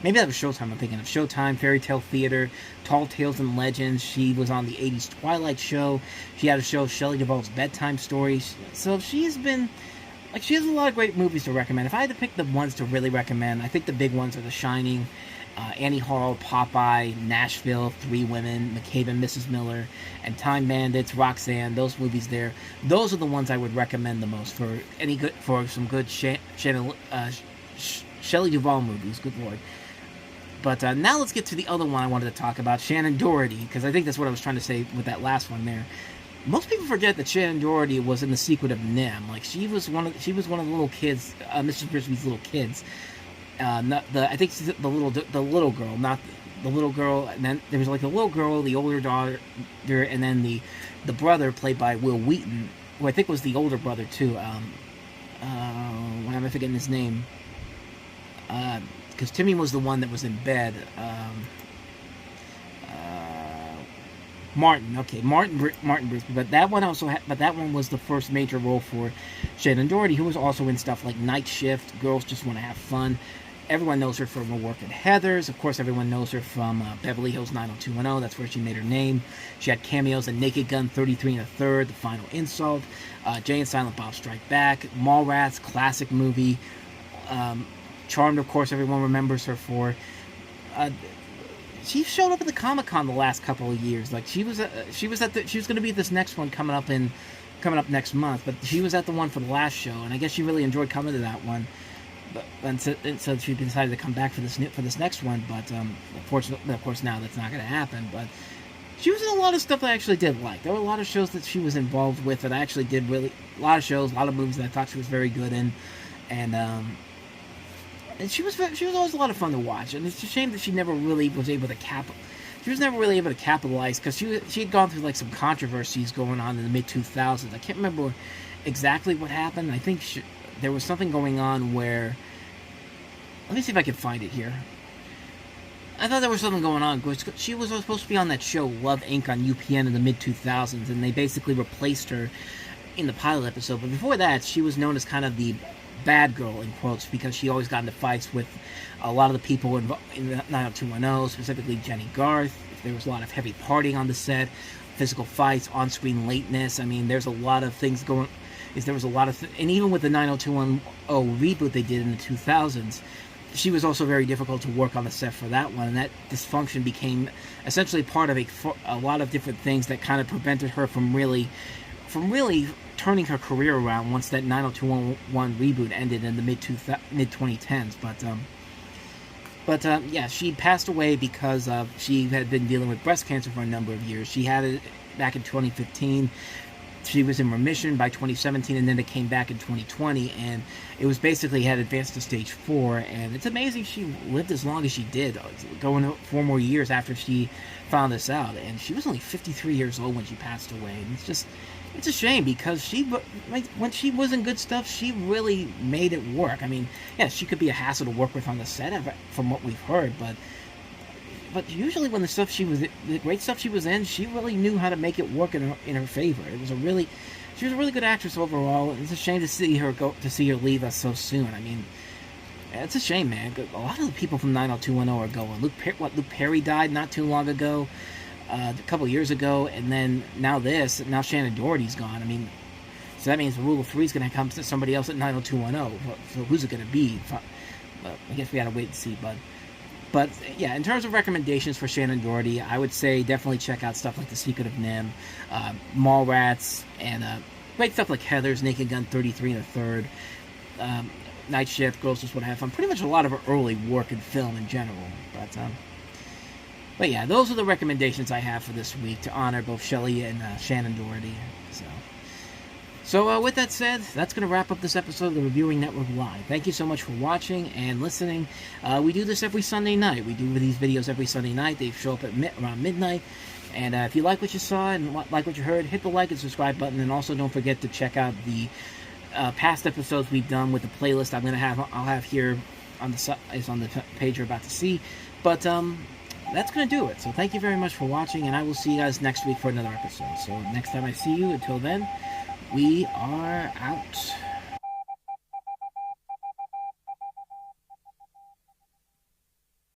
Maybe that was Showtime I'm thinking of. Showtime, Fairy Tale Theater, Tall Tales and Legends. She was on the 80s Twilight Show. She had a show, Shelley Duvall's Bedtime Stories. So she has a lot of great movies to recommend. If I had to pick the ones to really recommend, I think the big ones are The Shining, Annie Hall, Popeye, Nashville, Three Women, McCabe and Mrs. Miller, and Time Bandits, Roxanne. Those movies there. Those are the ones I would recommend the most for some good Shelley Duvall movies. Good lord. But now let's get to the other one I wanted to talk about, Shannon Doherty, because I think that's what I was trying to say with that last one there. Most people forget that Shannon Doherty was in The Secret of Nim. Like, she was one of the little kids, Mr. Frisbee's little kids. I think the little girl, not the little girl. And then there was like the little girl, the older daughter, and then the brother played by Will Wheaton, who I think was the older brother too. Why am I forgetting his name? Because Timmy was the one that was in bed. Martin, okay, Martin Brisby, but that one was the first major role for Shannon Doherty, who was also in stuff like Night Shift, Girls Just Want to Have Fun. Everyone knows her from her work at Heathers. Of course, everyone knows her from Beverly Hills 90210. That's where she made her name. She had cameos in Naked Gun 33 1/3, The Final Insult, Jay and Silent Bob Strike Back, Mallrats, classic movie. Charmed, of course, everyone remembers her for. She showed up at the Comic-Con the last couple of years. Like she was going to be at this next one coming up next month, but she was at the one for the last show, and I guess she really enjoyed coming to that one. And so she decided to come back for this next one. But unfortunately, of course, now that's not going to happen. But she was in a lot of stuff that I actually did like. There were a lot of shows that she was involved with that I actually did really a lot of shows, a lot of movies that I thought she was very good in, and she was always a lot of fun to watch. And it's a shame that she never really was able to capitalize, because she had gone through like some controversies going on in the mid 2000s. I can't remember exactly what happened. I think there was something going on where, let me see if I can find it here. I thought there was something going on. She was supposed to be on that show Love Inc. on UPN in the mid 2000s, and they basically replaced her in the pilot episode. But before that, she was known as kind of the bad girl, in quotes, because she always got into fights with a lot of the people in the 90210, specifically Jenny Garth. There was a lot of heavy partying on the set, physical fights, on-screen lateness. I mean, there's a lot of things going. There was a lot of, and even with the 90210 reboot they did in the 2000s, she was also very difficult to work on the set for that one, and that dysfunction became essentially part of a lot of different things that kind of prevented her from really turning her career around once that 90210 reboot ended in the mid 2010s. But yeah, she passed away because she had been dealing with breast cancer for a number of years. She had it back in 2015. She was in remission by 2017, and then it came back in 2020, and it was basically had advanced to stage 4. And it's amazing she lived as long as she did, going 4 more years after she found this out. And she was only 53 years old when she passed away. And it's a shame, because when she was in good stuff, she really made it work. I mean, yeah, she could be a hassle to work with on the set, from what we've heard, but usually when the great stuff she was in, she really knew how to make it work in her favor. She was a really good actress overall. It's a shame to see her leave us so soon. I mean, it's a shame, man. A lot of the people from 90210 are going. Luke Perry died not too long ago, a couple years ago, and then now Shannon Doherty's gone. I mean, so that means the rule of 3 is going to come to somebody else at 90210. So who's it going to be? I guess we got to wait and see, But yeah, in terms of recommendations for Shannon Doherty, I would say definitely check out stuff like The Secret of Nim, Mallrats, and great stuff like Heathers, Naked Gun 33 and a Third, Night Shift, Girls Just Want to Have Fun. Pretty much a lot of her early work in film in general. But yeah, those are the recommendations I have for this week to honor both Shelley and Shannon Doherty. So with that said, that's going to wrap up this episode of the Reviewing Network Live. Thank you so much for watching and listening. We do this every Sunday night. We do these videos every Sunday night. They show up at around midnight. And if you like what you saw and like what you heard, hit the like and subscribe button. And also don't forget to check out the past episodes we've done with the playlist I'll have here on the page you're about to see. But that's going to do it. So thank you very much for watching, and I will see you guys next week for another episode. So next time I see you, until then, we are out.